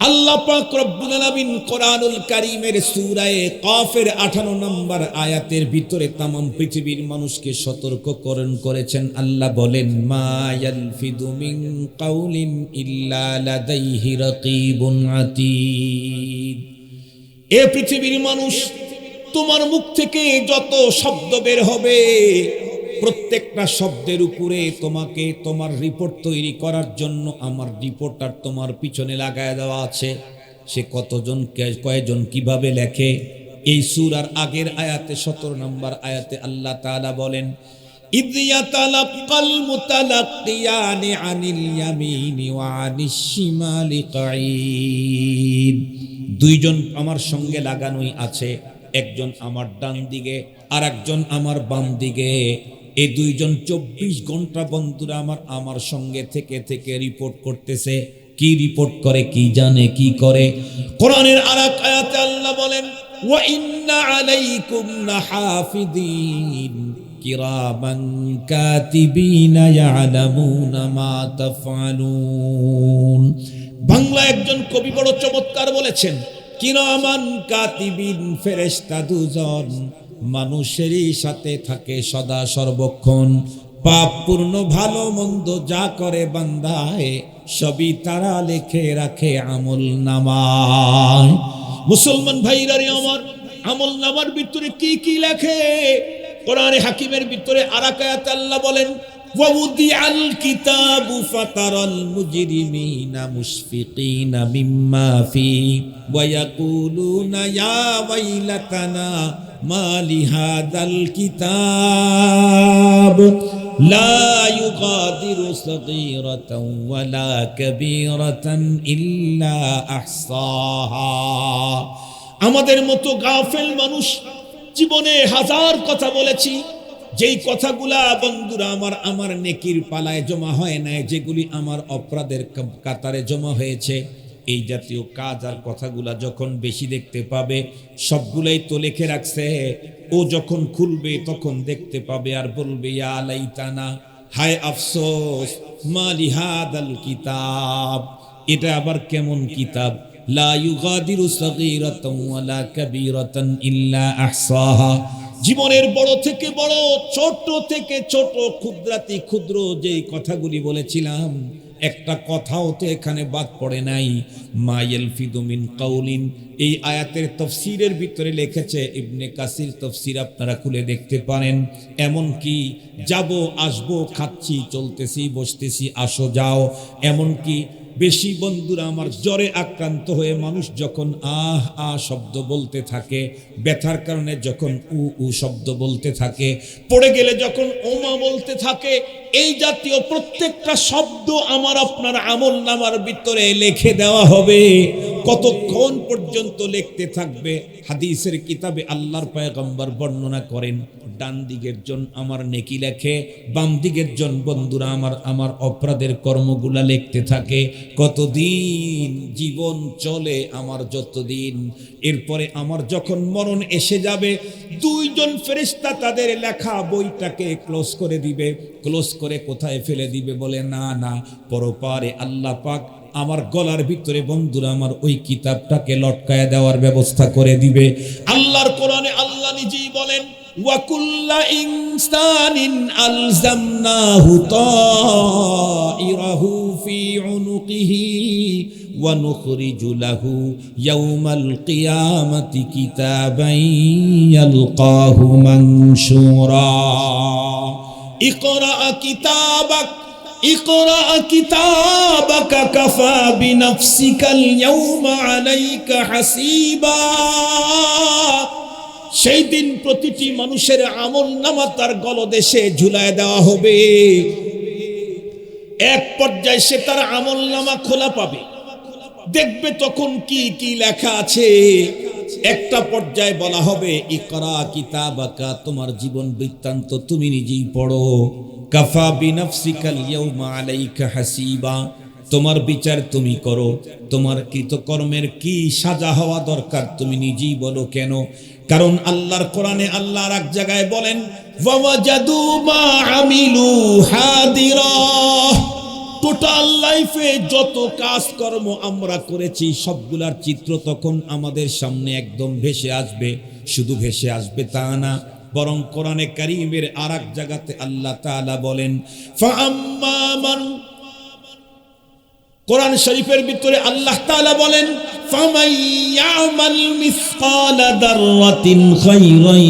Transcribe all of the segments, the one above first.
আল্লাহ পাক রব্বুল আলামিন কোরআনুল কারীমের সূরা কাফের 58 নম্বর আয়াতের ভিতরে तमाम পৃথিবীর মানুষকে সতর্ককরণ করেছেন। আল্লাহ বলেন, মা ইয়ালফিদু মিন কাউলিন ইল্লা লাদাইহি রাকীবুন আতীদ। এ পৃথিবীর মানুষ, তোমার মুখ থেকে যত শব্দ বের হবে, প্রত্যেকটা শব্দের উপরে তোমাকে তোমার রিপোর্ট তৈরি করার জন্য আমার রিপোর্টার তোমার পিছনে লাগায় দেওয়া আছে। সে কতজন কয়জন কিভাবে লেখে, এই সূরার আগের আয়াতে 17 নম্বর আয়াতে আল্লাহ তাআলা বলেন, ইয ইয়াতালাক্কাল মুতালাক্কিয়ানি আনিল ইয়ামিনি ওয়া আনিশ শিমালি কাঈদ। দুইজন আমার সঙ্গে লাগানোই আছে, একজন আমার ডান দিকে আর একজন আমার বাম দিকে। এই দুইজন 24 ঘন্টা বন্ধুরা আমার সঙ্গে থেকে থেকে রিপোর্ট করতেছে। কি রিপোর্ট করে, কি জানে, কি করে? কোরআনের আরেক আয়াতে আল্লাহ বলেন, ওয়া ইন্না আলাইকুম লাহাফিদিন কিরামান কাতিবিনা ইয়ালামুনা মা তাফআলুন। বাংলা একজন কবি বড় চমৎকার বলেছেন, কিরামান কাতিবিন, ফেরেশতা দুজন মানুষেরই সাথে থাকে সদা সর্বক্ষণ। পাপ পূর্ণ ভালো মন্দ যা করে বান্দায়, সবই তারা লিখে রাখে আমল নামায়। মুসলমান ভাইরা রে আমার, আমল নামার ভিতরে কি কি লেখে? কোরআনে হাকিমের ভিতরে আরেক আয়াতে আল্লাহ বলেন, ওয়াউদিআল কিতাবু ফাতারাল মুজরিমিনা মুশফিকিনা মিম্মা ফি ওয়া ইয়াকুলুনা ইয়া ওয়াইলাতানা মা লিহাযাল কিতাব লা ইউগাদিরু সাগীরাতান ওয়ালা কাবীরাতান ইল্লা আহসাহা। আমাদের মতো গাফেল মানুষ জীবনে হাজার কথা বলেছি, যেই কথাগুলা বন্ধুরা আমার নেকির পালায় জমা হয় না, যেগুলি আমার অপরাধের কাতারে জমা হয়েছে। এই জাতীয় কাজ আর কথাগুলা যখন বেশি দেখতে পাবে, সবগুলাই তো লিখে রাখছে, ও যখন খুলবে তখন দেখতে পাবে আর বলবে, ইয়া লাইতানা, হায় আফসোস, মা লিহাদাল কিতাব, এটা আবার কেমন কিতাব, লা ইউগাদিরু সাগীরাতান ওয়ালা কাবীরাতান ইল্লা আহসাহা। জীবনের বড় থেকে বড়, ছোট থেকে ছোট, ক্ষুদ্রাতি ক্ষুদ্র যেই কথাগুলি বলেছিলাম, একটা কথাও তো এখানে বাদ পড়ে নাই। মা ইয়ালফিদু মিন কাউলিন, এই আয়াতের তাফসীরের ভিতরে লিখেছে ইবনে কাসির তাফসীর, আপনারা খুলে দেখতে পারেন। এমন কি যাব, আসবো, খাচ্ছি, চলতেছি, বসতেছি, আসো যাও, এমন কি বেশি বন্ধুরা আমার জ্বরে আক্রান্ত হয়ে মানুষ যখন আহ আহ শব্দ বলতে থাকে, ব্যথার কারণে যখন উ উ শব্দ বলতে থাকে, পড়ে গেলে যখন ওমা বলতে থাকে, এই জাতীয় প্রত্যেকটা শব্দ আমার আপনার আমল নামার ভিতরে লিখে দেওয়া হবে। কতক্ষণ পর্যন্ত লিখতে থাকবে? হাদিসের কিতাবে আল্লাহর পয়গম্বর বর্ণনা করেন, ডান দিকের জন আমার নেকি লেখে, বাম দিকের জন বন্ধুরা আমার অপরাধের কর্মগুলা লিখতে থাকে। কতদিন জীবন চলে আমার, যতদিন। এরপরে আমার যখন মরণ এসে যাবে, দুইজন ফেরেশতা তাদের লেখা বইটাকে ক্লোজ করে দিবে। ক্লোজ করে কোথায় ফেলে দিবে? বলে না না, পরপারে আল্লাহ পাক আমার গলার ভিতরে বন্ধুরা আমার ওই কিতাবটাকে লটকায় দেওয়ার ব্যবস্থা করে দিবে। আল্লাহর কোরআনে আল্লাহ নিজেই বলেন, ওয়া কুল্লা ইনসানিন আলজামনাহু তাইরাহু ফি উনুকিহি ওয়া নুখরিজু লাহু ইয়াওমাল কিয়ামাতি কিতাবান ইয়ালকাহু মানশুরা। ইকরা কিতাবাক, ইকরা কিতাবাকা কাফা বিনাফসিকাল ইয়াওমা আলাইকা হাসিবা। সেই দিন প্রতিটি মানুষের আমল নামা তার গলদেশে ঝুলায় দেওয়া হবে। এক পর্যায়ে সে তার আমল নামা খোলা পাবে, দেখবে তখন কি কি লেখা আছে। একটা পর্যায়ে বলা হবে, ইকরা কিতাবাকা, তোমার জীবন বৃত্তান্ত তুমি নিজেই পড়ো। কাফা বিনাফসিকাল ইয়াওমা আলাইকা হাসিবা, তোমার বিচার তুমি করো, তোমার কৃতকর্মের কি সাজা হওয়া দরকার তুমি নিজেই বলো। কেন? কারণ আল্লাহর কোরআনে আল্লাহ এক জায়গায় বলেন, ওয়াজাদু মা আমিলু হাদিরা, টোটাল লাইফে যত কাজকর্ম আমরা করেছি সবগুলার চিত্র তখন আমাদের সামনে একদম ভেসে আসবে। শুধু ভেসে আসবে তা না, বরং কোরআনে কারীমের আরেক জায়গাতে আল্লাহ তাআলা বলেন ফাআম্মা মান, কোরআন শরীফের ভিতরে আল্লাহ তাআলা বলেন ফামান ইয়ামাল মিসকালা দাররাতিন খায়রান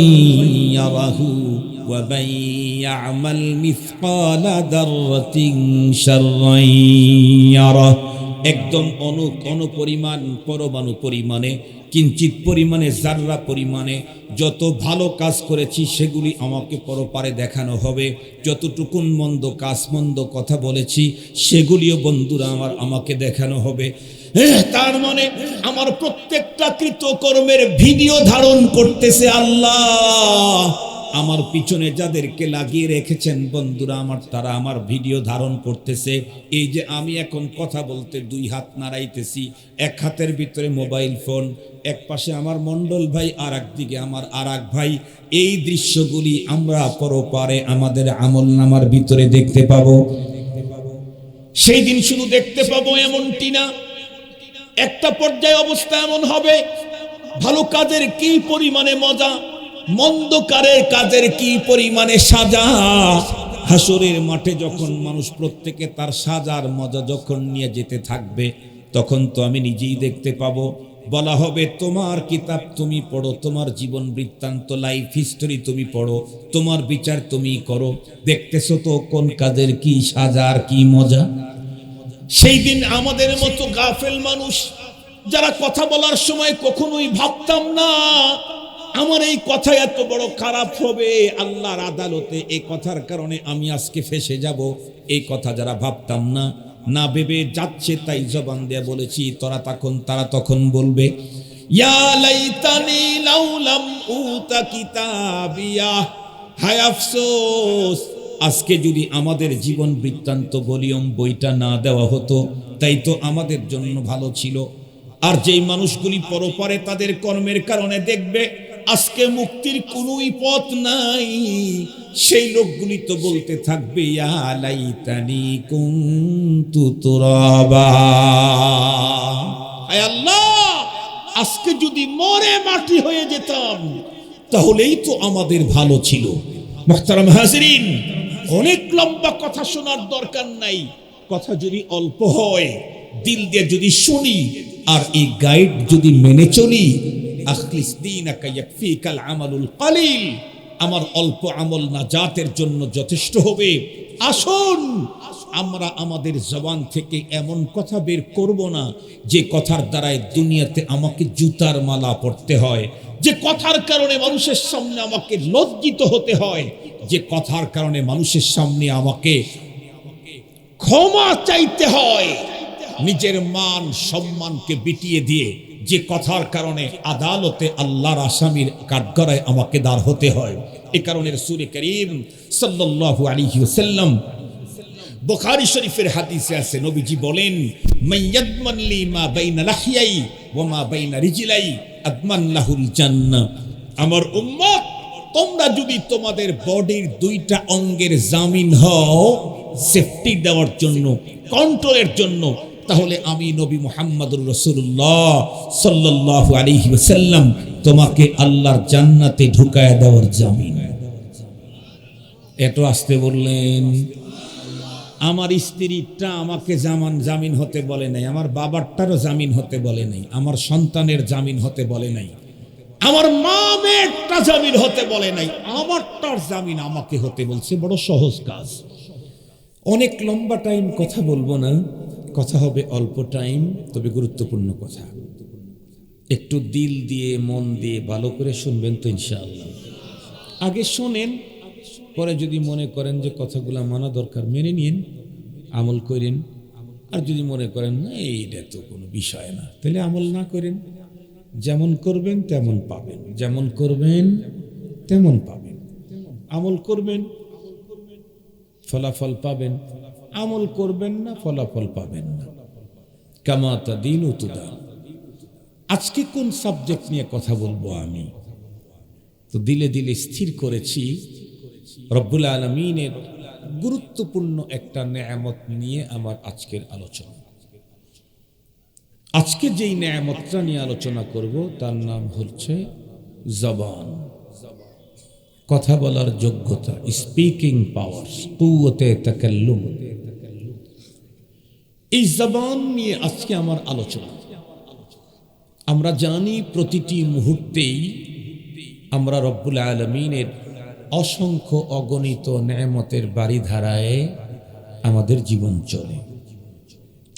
ইয়ারাহু ওয়া মান ইয়ামাল মিসকালা দাররাতিন শাররান ইয়ারাহু। একদম অনুপরিমাণ, পরমাণু পরিমাণে, কিঞ্চিত পরিমাণে, জাররা পরিমাণে যত ভালো কাজ করেছি সেগুলি আমাকে পরপারে দেখানো হবে। যতটুকুন মন্দ কাজ, মন্দ কথা বলেছি সেগুলিও বন্ধুরা আমাকে দেখানো হবে। তার মানে আমার প্রত্যেকটা কৃতকর্মের ভিডিও ধারণ করতেছে আল্লাহ। আমার পিছনে যাদেরকে লাগিয়ে রেখেছেন বন্ধুরা আমার, তারা আমার ভিডিও ধারণ করতেছে। এই যে আমি এখন কথা বলতে দুই হাত নাড়াইতেছি, এক হাতের ভিতরে মোবাইল ফোন, এক পাশে আমার মন্ডল ভাই, আর একদিকে আমার আরেক ভাই। এই দৃশ্যগুলি আমরা পরপারে আমাদের আমলনামার ভিতরে দেখতে পাবো। সেই দিন শুধু দেখতে পাবো এমনটি না, একটা পর্যায়ে অবস্থা এমন হবে, ভালো কাজের কি পরিমাণে মজা, মন্দ কাজের কি পরিমাণে সাজা। হাসরের মাঠে যখন মানুষ প্রত্যেকে তার সাজার মজা যখন নিয়ে যেতে থাকবে, তখন তো আমি নিজেই দেখতে পাবো। বলা হবে তোমার কিতাব তুমি পড়ো, তোমার জীবন বৃত্তান্ত, লাইফ হিস্টোরি তুমি পড়ো, তোমার বিচার তুমি করো, দেখতেছো তো কোন কাজের কি সাজার কি মজা। সেই দিন আমাদের মতো গাফেল মানুষ যারা কথা বলার সময় কখনোই ভাবতাম না আমার এই কথা এত বড় খারাপ হবে আল্লাহর আদালতে, এই কথার কারণে আমি আজকে ফেঁসে যাব, এই কথা যারা ভাবতাম না, না ভেবে যাচ্ছে তাই জবান দিয়ে বলেছি, তারা তখন বলবে ইয়া লাইতানি লাউলাম উতা কিতাবিয়া, হায় আফসোস আজকে যদি আমাদের জীবন বৃত্তান্ত ভলিউম বইটা না দেওয়া হতো, তাই তো আমাদের জন্য ভালো ছিল। আর যেই মানুষগুলি পরপারে তাদের কর্মের কারণে দেখবে আজকে মুক্তির কোনোই পথ নাই, সেই লোকগুলি তো বলতে থাকবে ইয়া লাইতানি কুনতু তুরাবা, আয় আল্লাহ আজকে যদি মরে মাটি হয়ে যেতাম তাহলেই তো আমাদের ভালো ছিল। মুহতারাম হাজিরিন, অনেক লম্বা কথা শোনার দরকার নাই, কথা যদি অল্প হয়, দিল দিয়ে যদি শুনি আর এই গাইড যদি মেনে চলি, আখলিস দীনাকা ইয়াকফিকাল আমালুল কালিল, আমার অল্প আমল নাজাতের জন্য যথেষ্ট হবে। আসুন আমরা আমাদের জবান থেকে এমন কথা বের করব না যে কথার দ্বারাই দুনিয়াতে আমাকে জুতার মালা পড়তে হয়, যে কথার কারণে মানুষের সামনে আমাকে লজ্জিত হতে হয়, যে কথার কারণে মানুষের সামনে আমাকে ক্ষমা চাইতে হয়, নিজের মান সম্মানকে বিটিয়ে দিয়ে যে কথার কারণে আদালতে আল্লাহর আসামির কাঠগড়ায় আমাকে দাঁড় হতে হয়। এ কারণে রাসূল করিম সাল্লাল্লাহু আলাইহি ওয়াসাল্লাম বুখারী শরীফের হাদিসে আছে, নবীজি বলেন মাইয়াদমান লি মা বাইনা লাহিয়াই ওয়া মা বাইনা রিজলাই আদমান লাহুল জান্নাহ। আমার উম্মত, তোমরা যদি তোমাদের বডির দুইটা অঙ্গের জামিন হও সেফটি দেওয়ার জন্য, কন্ট্রোলের জন্য, তাহলে আমি নবী মুহাম্মদুর রাসূলুল্লাহ সাল্লাল্লাহু আলাইহি ওয়াসাল্লাম তোমাকে আল্লাহর জান্নাতে ঢুকায়া দেওয়ার জামিন। এত আসতে বললেন। আমার স্ত্রীটা আমাকে জামিন হতে বলে নাই, আমার বাবারটারও জামিন হতে বলে নাই, আমার সন্তানের জামিন হতে বলে নাই, আমার মা মেয়েরটা জামিন হতে বলে নাই, আমারটার জামিন আমাকে হতে বলছে। বড় সহজ কাজ। অনেক লম্বা টাইম কথা বলবো না, কথা হবে অল্প টাইম, তবে গুরুত্বপূর্ণ কথা। একটু দিল দিয়ে মন দিয়ে ভালো করে শুনবেন তো ইনশাআল্লাহ। আগে শোনেন, পরে যদি মনে করেন যে কথাগুলো মানা দরকার মেনে নিন, আমল করেন। আর যদি মনে করেন না এইটা তো কোনো বিষয় না, তাহলে আমল না করেন। যেমন করবেন তেমন পাবেন, যেমন করবেন তেমন পাবেন। আমল করবেন ফলাফল পাবেন, আমল করবেন না ফলাফল পাবেন না। কামা তাদিনু তুদান। আজকে কোন সাবজেক্ট নিয়ে কথা বলবো আমি তো দিলে দিলে স্থির করেছি, রব্বুল আলামিনের গুরুত্বপূর্ণ একটা নেয়ামত নিয়ে আমার আজকের আলোচনা। আজকে যেই নেয়ামতটা নিয়ে আলোচনা করব তার নাম হচ্ছে জবান, কথা বলার যোগ্যতা, স্পিকিং পাওয়ার, কুওয়াতে তাকাল্লুম। এই জবান নিয়ে আজকে আমার আলোচনা। আমরা জানি প্রতিটি মুহূর্তেই আমরা রব্বুল আলামিনের অসংখ্য অগণিত নেয়ামতের বাড়িধারায় আমাদের জীবন চলে।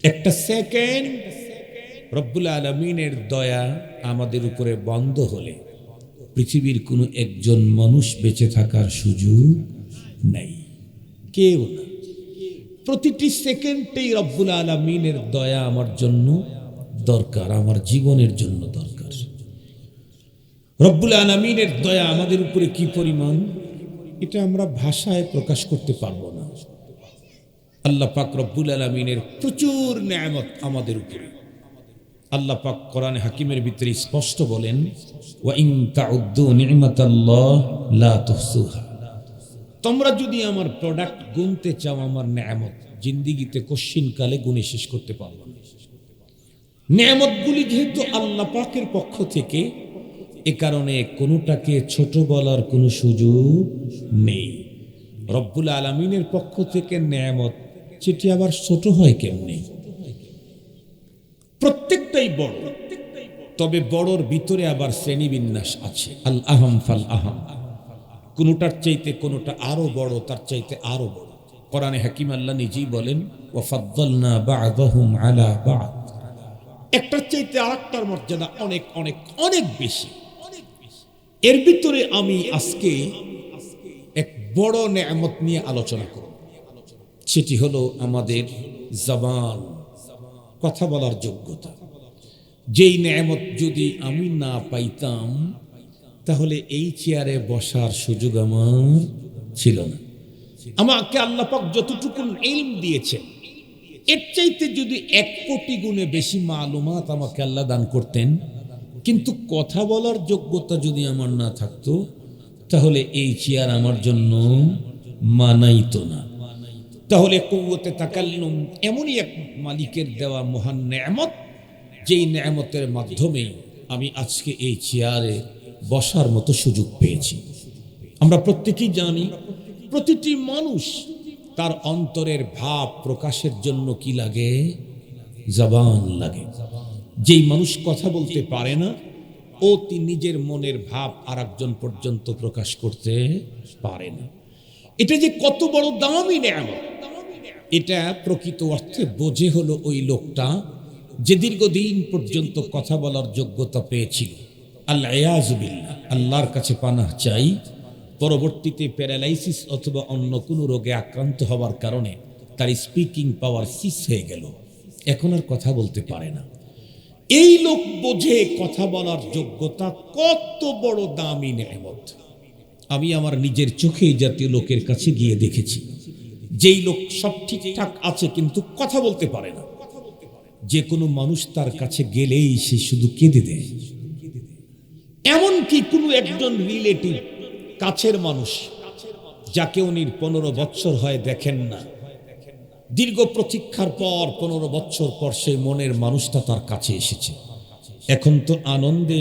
একটা সেকেন্ড রব্বুল আলামিনের দয়া আমাদের উপরে বন্ধ হলে পৃথিবীর কোনো একজন মানুষ বেঁচে থাকার সুযোগ নাই, কেউ না। প্রতিটি সেকেন্ডেই রব্বুল আলামিনের দয়া আমার জন্য দরকার, আমার জীবনের জন্য দরকার। রব্বুল আলামিনের দয়া আমাদের উপরে কি পরিমাণ, এটা আমরা ভাষায় প্রকাশ করতে পারবো না। আল্লাহ পাক রব্বুল আলামিনের প্রচুর নেয়ামত আমাদের উপরে। আল্লাহ পাক কোরআনে হাকিমের ভিতরে স্পষ্ট বলেন, ওয়া ইন তাউদ্দু নি'মাতাল্লাহ লা তুহসুহা। তোমরা যদি আমার প্রোডাক্ট গুনতে চাও, আমার নেয়ামত, জিন্দেগিতে কশিনকালে গুণে শেষ করতে পারবো না। নেয়ামতগুলি যেহেতু আল্লাহ পাকের পক্ষ থেকে, এ কারণে কোনোটাকে ছোট বলার কোনো সুযোগ নেই। রব্বুল আলামিনের পক্ষ থেকে নেয়ামত, সেটি আবার ছোট হয় কেমনে? প্রত্যেকটাই বড়, তবে বড়র ভিতরে আবার শ্রেণীবিন্যাস আছে। আল আহম ফাল আহম, কোনোটার চাইতে কোনোটা আরো বড়, তার চাইতে আরো বড়। কোরআনে হাকিম আল্লাহ নিজেই বলেন, ওয়া ফাদ্দালনা বা'দাহুম আলা বা'দ। একটার চাইতে আরেকটার মর্যাদা অনেক অনেক অনেক বেশি। এর ভিতরে আমি আজকে এক বড় নেয়ামত নিয়ে আলোচনা করব, সেটি হলো আমাদের জবান, কথা বলার যোগ্যতা। যেই নেয়ামত যদি আমি না পাইতাম, তাহলে এই চেয়ারে বসার সুযোগ আমার ছিল না। আমাকে আল্লাহ পাক যতটুকু ইলম দিয়েছেন, এর চাইতে যদি 1 কোটি গুণে বেশি মালুমাত আমাকে আল্লাহ দান করতেন, কিন্তু কথা বলার যোগ্যতা যদি আমার না থাকতো, তাহলে এই চেয়ার আমার জন্য মানাইতো না। তাহলে কুওয়াতে তাকাল্লুম এমনই এক মালিকের দেওয়া মহান নেয়ামত, যেই নেয়ামতের মাধ্যমে আমি আজকে এই চেয়ারে বসার মতো সুযোগ পেয়েছি। আমরা প্রত্যেকেই জানি, প্রতিটি মানুষ তার অন্তরের ভাব প্রকাশের জন্য কি লাগে? জবান লাগে। যেই মানুষ কথা বলতে পারে না, ও নিজের মনের ভাব আরেকজন পর্যন্ত প্রকাশ করতে পারে না। এটা যে কত বড় দামি নেয়ামত, এটা প্রকৃত অর্থে বোঝে হলো ওই লোকটা যে দীর্ঘদিন পর্যন্ত কথা বলার যোগ্যতা পেয়েছিল। আল্লাহ ইয়াযু বিল্লাহ, আল্লাহর কাছে পানাহ চাই, পরবর্তীতে প্যারালাইসিস অথবা অন্য কোনো রোগে আক্রান্ত হওয়ার কারণে তার স্পিকিং পাওয়ার সিস হয়ে গেল, এখন আর কথা বলতে পারে না। এই লোক বোঝে কথা বলার যোগ্যতা কত বড় দামি নেয়ামত। আমি আমার নিজের চোখে এই জাতীয় লোকের কাছে গিয়ে দেখেছি, যেই লোক সব ঠিকঠাক আছে কিন্তু কথা বলতে পারে না। যে কোনো মানুষ তার কাছে গেলেই সে শুধু কেঁদে দেয়। এমনকি কোনো একজন রিলেটিভ, কাছের মানুষ, যাকে উনি 15 বছর হয় দেখেন না, দীর্ঘ প্রতীক্ষার পর 15 বছর পর সেই মনের মানুষটা তার কাছে এসেছে। এখন তো আনন্দে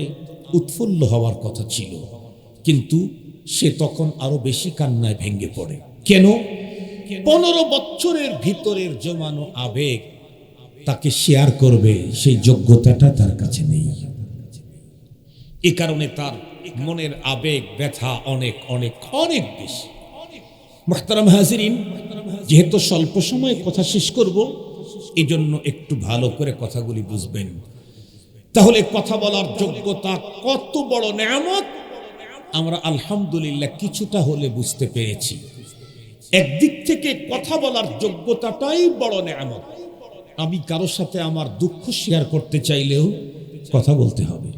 উৎফুল্ল হওয়ার কথা ছিল, কিন্তু সে তখন আরো বেশি কান্নায় ভেঙে পড়ে। কেন? 15 বছরের ভিতরের জমানো আবেগ তাকে শেয়ার করবে, সেই যোগ্যতাটা তার কাছে নেই। এ কারণে তার মনের আবেগ ব্যথা অনেক অনেক অনেক বেশি। মুহতারাম হাজিরিন, যেহেতু স্বল্প সময়ে কথা শেষ করব, এজন্য একটু ভালো করে কথাগুলি বুঝবেন। তাহলে কথা বলার যোগ্যতা কত বড় নেয়ামত, আমরা আলহামদুলিল্লাহ কিছুটা হলে বুঝতে পেরেছি। একদিক থেকে কথা বলার যোগ্যতাটাই বড় নেয়ামত। আমি কারোর সাথে আমার দুঃখ শেয়ার করতে চাইলেও কথা বলতে হবে,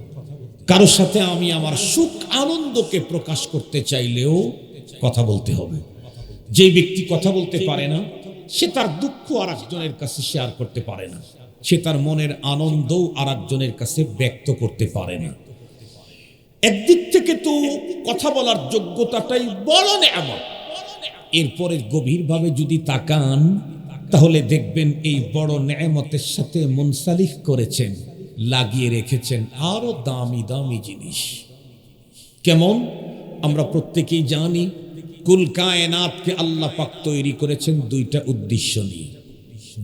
কারোর সাথে আমি আমার সুখ আনন্দকে প্রকাশ করতে চাইলেও কথা বলতে হবে। যে ব্যক্তি কথা বলতে পারে না, সে তার দুঃখ আরেকজনের কাছে শেয়ার করতে পারে না, সে তার মনের আনন্দও আরেকজনের কাছে ব্যক্ত করতে পারে না। একদিক থেকে তো কথা বলার যোগ্যতাটাই বড় নেয়ামত। এরপরে গভীরভাবে যদি তাকান তাহলে দেখবেন এই বড় নেয়ামতের সাথে মুনসালিক করেছেন, লাগিয়ে রেখেছেন আরো দামি দামি জিনিস। কেমন? আমরা প্রত্যেকেই জানি কুল কায়নাতকে আল্লাহ পাক তৈরি করেছেন দুইটা উদ্দেশ্য নিয়ে।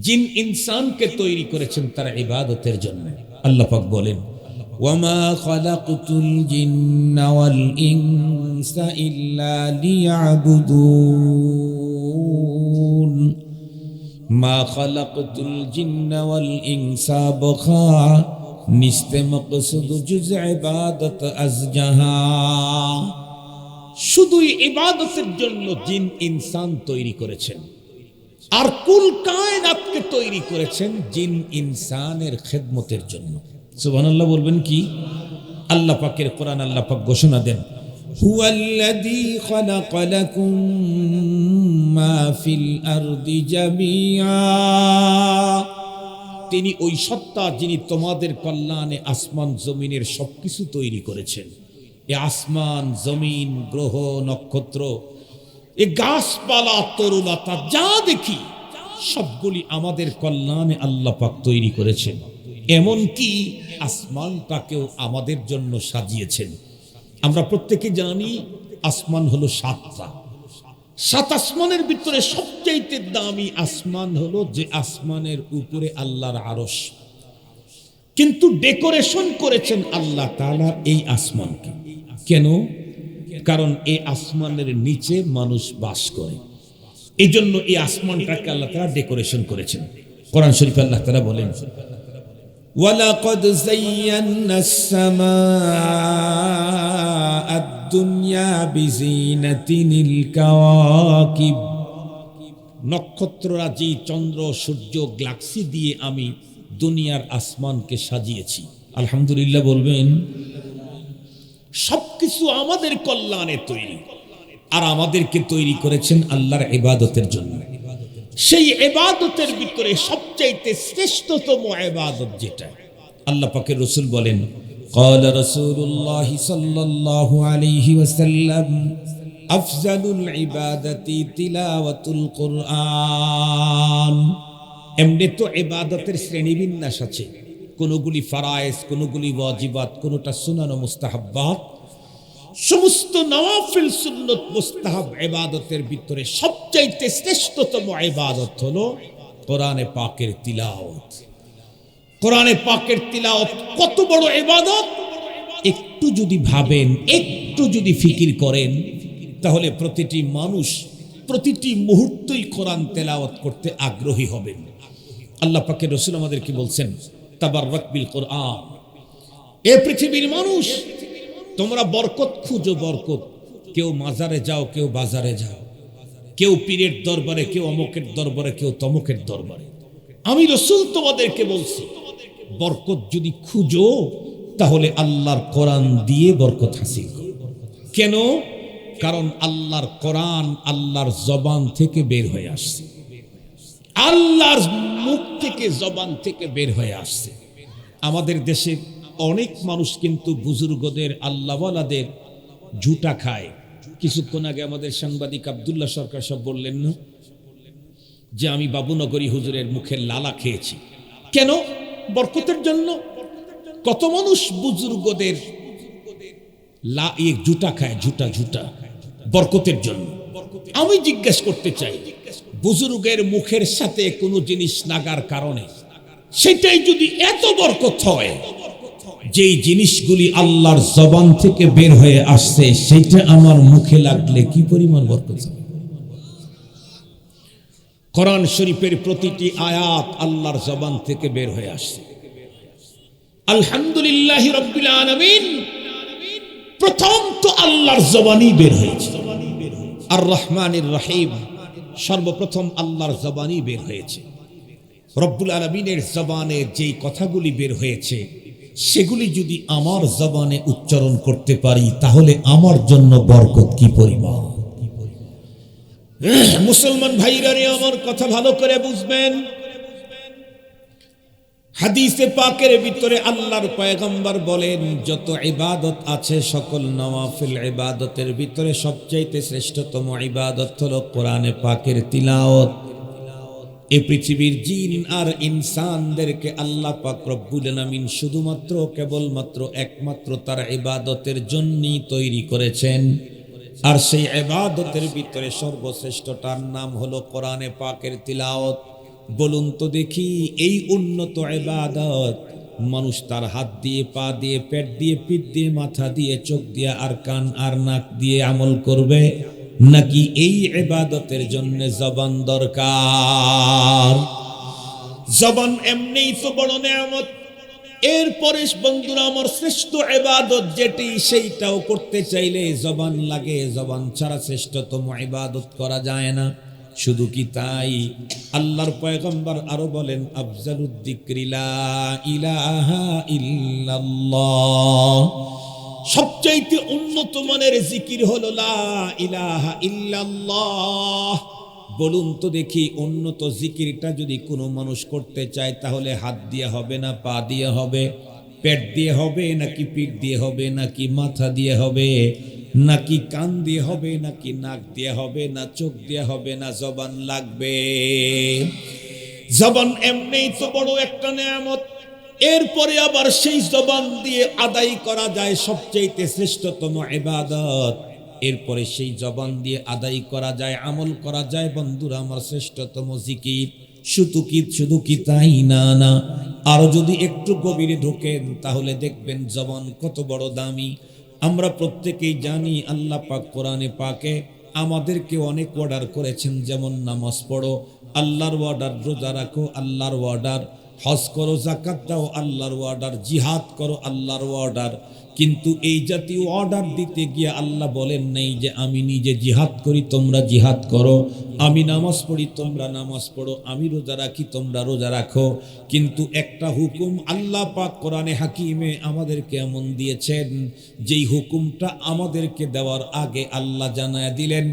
জিন ইনসানকে তৈরি করেছেন তার ইবাদতের জন্য। আল্লাহ পাক বলেন, ওয়ামা খালাকতুল জিন্না ওয়াল ইনসা ইল্লা লিয়াবুদুন মা খালাকতুল জিন্না ওয়াল ইনসা বখা নিস্তে মকসুদ জুজ ইবাদত আজজাহা। শুধুই ইবাদতের জন্য জিন ইনসান তৈরি করেছেন, আর কুল কায়নাতকে তৈরি করেছেন জিন ইনসানের খেদমতের জন্য। সুবহানাল্লাহ বলবেন কি? আল্লাহ পাকের কোরআন আল্লাহ পাক ঘোষণা দেন, হুয়াল্লাযী খালাকা লাকুম মা ফিল আরদি জামিআ। তিনি ওই সত্তা যিনি তোমাদের কল্যাণে আসমান জমিনের সবকিছু তৈরি করেছেন। এ আসমান জমিন গ্রহ নক্ষত্র, এ গাছপালা তরুলতা যা দেখি সবগুলি আমাদের কল্যাণে আল্লাহ পাক তৈরি করেছেন। এমনকি আসমানটাকেও আমাদের জন্য সাজিয়েছেন। আমরা প্রত্যেকে জানি আসমান হলো সাতটা। সাত আসমানের ভিতরে সবচাইতে দামি আসমান হলো যে আসমানের উপরে আল্লাহর আরশ। কিন্তু ডেকোরেশন করেছেন আল্লাহ তাআলা এই আসমানকে। কেন? কারণ এই আসমানের নিচে মানুষ বাস করে, এই জন্য এই আসমানটাকে আল্লাহ তাআলা ডেকোরেশন করেছেন। কোরআন শরীফে আল্লাহ তাআলা বলেন, ওয়ালাকাদ যায়্যানাস সামাআদ দুনিয়া বিজিনাতিনিল কাওয়াকিব। নক্ষত্ররাজি, চন্দ্র, সূর্য, গ্যালাক্সি দিয়ে আমি দুনিয়ার আসমানকে সাজিয়েছি। আলহামদুলিল্লাহ বলবেন। সবকিছু আমাদের কল্যাণে তৈরি, আর আমাদেরকে তৈরি করেছেন আল্লাহর ইবাদতের জন্য। সেই ইবাদতের ভিতরে সবচাইতে শ্রেষ্ঠতম ইবাদত যেটা, আল্লাহ পাকের রাসূল বলেন, قال رسول الله صلى الله عليه وسلم أفضل العبادة تلاوة القرآن। এমনি তো ইবাদতের শ্রেণীবিন্যাস আছে, কোনগুলি ফরায়েজ, কোনগুলি ওয়াজিবাত, কোনটা সুনান ও মুস্তাহাব্বাত। সমস্ত নওয়াফিল সুন্নত মুস্তাহাব ইবাদতের ভিতরে সবচাইতে শ্রেষ্ঠতম ইবাদত হলো কোরআনে পাকের তিলাওয়াত। কোরআনে পাকের তিলাওয়াত কত বড় ইবাদত! একটু যদি ভাবেন, একটু যদি ফিকির করেন, তাহলে প্রতিটি মানুষ প্রতিটি মুহূর্তই কোরআন তেলাওয়াত করতে আগ্রহী হবেন। আল্লাহ পাকের রাসূল আমাদেরকে বলছেন, তাবাররাক বিল কোরআন। এ পৃথিবীর মানুষ, তোমরা বরকত খুঁজো, বরকত। কেউ মাজারে যাও, কেউ বাজারে যাও, কেউ পীরের দরবারে, কেউ অমুকের দরবারে, কেউ তমুকের দরবারে। আমি রাসূল তোমাদেরকে বলছি, বরকত যদি খুঁজো তাহলে আল্লাহর কোরআন দিয়ে বরকত হাসিল করো। কেন? কারণ আল্লাহর কোরআন আল্লাহর জবান থেকে বের হয়ে আসছে, আল্লাহর মুখ থেকে, জবান থেকে বের হয়ে আসছে। আমাদের দেশে অনেক মানুষ কিন্তু বুজুর্গদের, আল্লাহওয়ালাদের ঝুটা খায়। কিছুক্ষণ আগে আমাদের সাংবাদিক আব্দুল্লাহ সরকার সব বললেন না যে আমি বাবুনগরী হুজুরের মুখের লালা খেয়েছি। কেন? বরকতের জন্য। কত মানুষ বুজুর্গদের ঝুটা খায়, ঝুটা ঝুটা বরকতের জন্য। আমি জিজ্ঞেস করতে চাই, বুজুর্গের মুখের সাথে কোনো জিনিস লাগার কারণে সেটাই যদি এত বরকত হয়, যেই জিনিসগুলি আল্লাহর জবান থেকে বের হয়ে আসছে সেটা আমার মুখে লাগলে কি পরিমাণ বরকত হবে? কোরআন শরীফের প্রতিটি আয়াত আল্লাহর জবান থেকে বের হয়ে আসছে। আলহামদুলিল্লাহি রাব্বিল আলামিন প্রথম তো আল্লাহর জবানই বের হয়েছে। আর রহমানির রহিম সর্বপ্রথম আল্লাহর জবানই বের হয়েছে। রব্বুল আলামিনের জবানে যেই কথাগুলি বের হয়েছে সেগুলি যদি আমার জবানে উচ্চারণ করতে পারি তাহলে আমার জন্য বরকত কি পরিমাণ। মুসলমান ভাইরা রে, আমার কথা ভালো করে বুঝবেন। হাদিসে পাকের ভিতরে আল্লাহর পয়গম্বর বলেন, যত ইবাদত আছে সকল নওয়াফিল ইবাদতের ভিতরে সবচাইতে শ্রেষ্ঠতম ইবাদত হলো কোরআনে পাকের তিলাওয়াত। এই পৃথিবীর জিন আর ইনসানদেরকে আল্লাহ পাক রব্বুল আলামিন শুধুমাত্র কেবলমাত্র একমাত্র তার ইবাদতের জন্যই তৈরি করেছেন। আর সেই ইবাদতের ভিতরে সর্বশ্রেষ্ঠটার নাম হলো কোরআনে পাকের তিলাওয়াত। বলুন তো দেখি, এই উন্নত ইবাদত মানুষ তার হাত দিয়ে, পা দিয়ে, পেট দিয়ে, পিঠ দিয়ে, মাথা দিয়ে, চোখ দিয়ে আর কান আর নাক দিয়ে আমল করবে, নাকি এই ইবাদতের জন্য জবান দরকার? জবান এমনিই তো বড় নেয়ামত। এরপরে বন্ধুরা আমার শ্রেষ্ঠ ইবাদত যেটি, সেইটাও করতে চাইলে জবান লাগে। জবান ছাড়া শ্রেষ্ঠতম ইবাদত করা যায় না। শুধু কি তাই, আল্লাহর পয়গম্বর আরো বলেন, আফজালুদ যিকরি লা ইলাহা ইল্লাল্লাহ, সবচাইতে উন্নত মানের জিকির হলো লা ইলাহা ইল্লাল্লাহ। বলুন তো দেখি, উন্নত জিকিরটা যদি কোনো মানুষ করতে চায় তাহলে হাত দিয়ে হবে না পা দিয়ে হবে, পেট দিয়ে হবে নাকি পিঠ দিয়ে হবে, নাকি মাথা দিয়ে হবে, নাকি কান দিয়ে হবে, নাকি নাক দিয়ে হবে, না চোখ দিয়ে হবে, না জবান লাগবে? জবান এমনিই তো বড় একটা নেয়ামত। এরপরে আবার সেই জবান দিয়ে আদায় করা যায় সবচেয়ে শ্রেষ্ঠতম ইবাদত। এরপরে সেই জবান দিয়ে আদায় করা যায়, আমল করা যায় বন্ধুরা আমার শ্রেষ্ঠতম জিকির। শুধু কি তাই না, না, আরো যদি একটু গভীরে ঢোকেন তাহলে দেখবেন জবান কত বড় দামি। আমরা প্রত্যেকেই জানি আল্লাহ পাক কোরআনে পাকে আমাদেরকে অনেক অর্ডার করেছেন, যেমন নামাজ পড়ো, আল্লাহর অর্ডার, রোজা রাখো, আল্লাহর অর্ডার, হজ করো, যাকাত দাও, আল্লাহর অর্ডার, জিহাদ করো, আল্লাহর অর্ডার। কিন্তু এই জাতীয় অর্ডার দিতে গিয়ে আল্লাহ বলেন নাই যে আমি নিজে জিহাদ করি তোমরা জিহাদ করো, আমি নামাজ পড়ি তোমরা নামাজ পড়ো, আমি রোজা রাখি তোমরা রোজা রাখো। কিন্তু একটা হুকুম আল্লাহ পাক কোরআনে হাকিমে আমাদেরকে এমন দিয়েছেন, যেই হুকুমটা আমাদেরকে দেওয়ার আগে আল্লাহ জানায় দিলেন,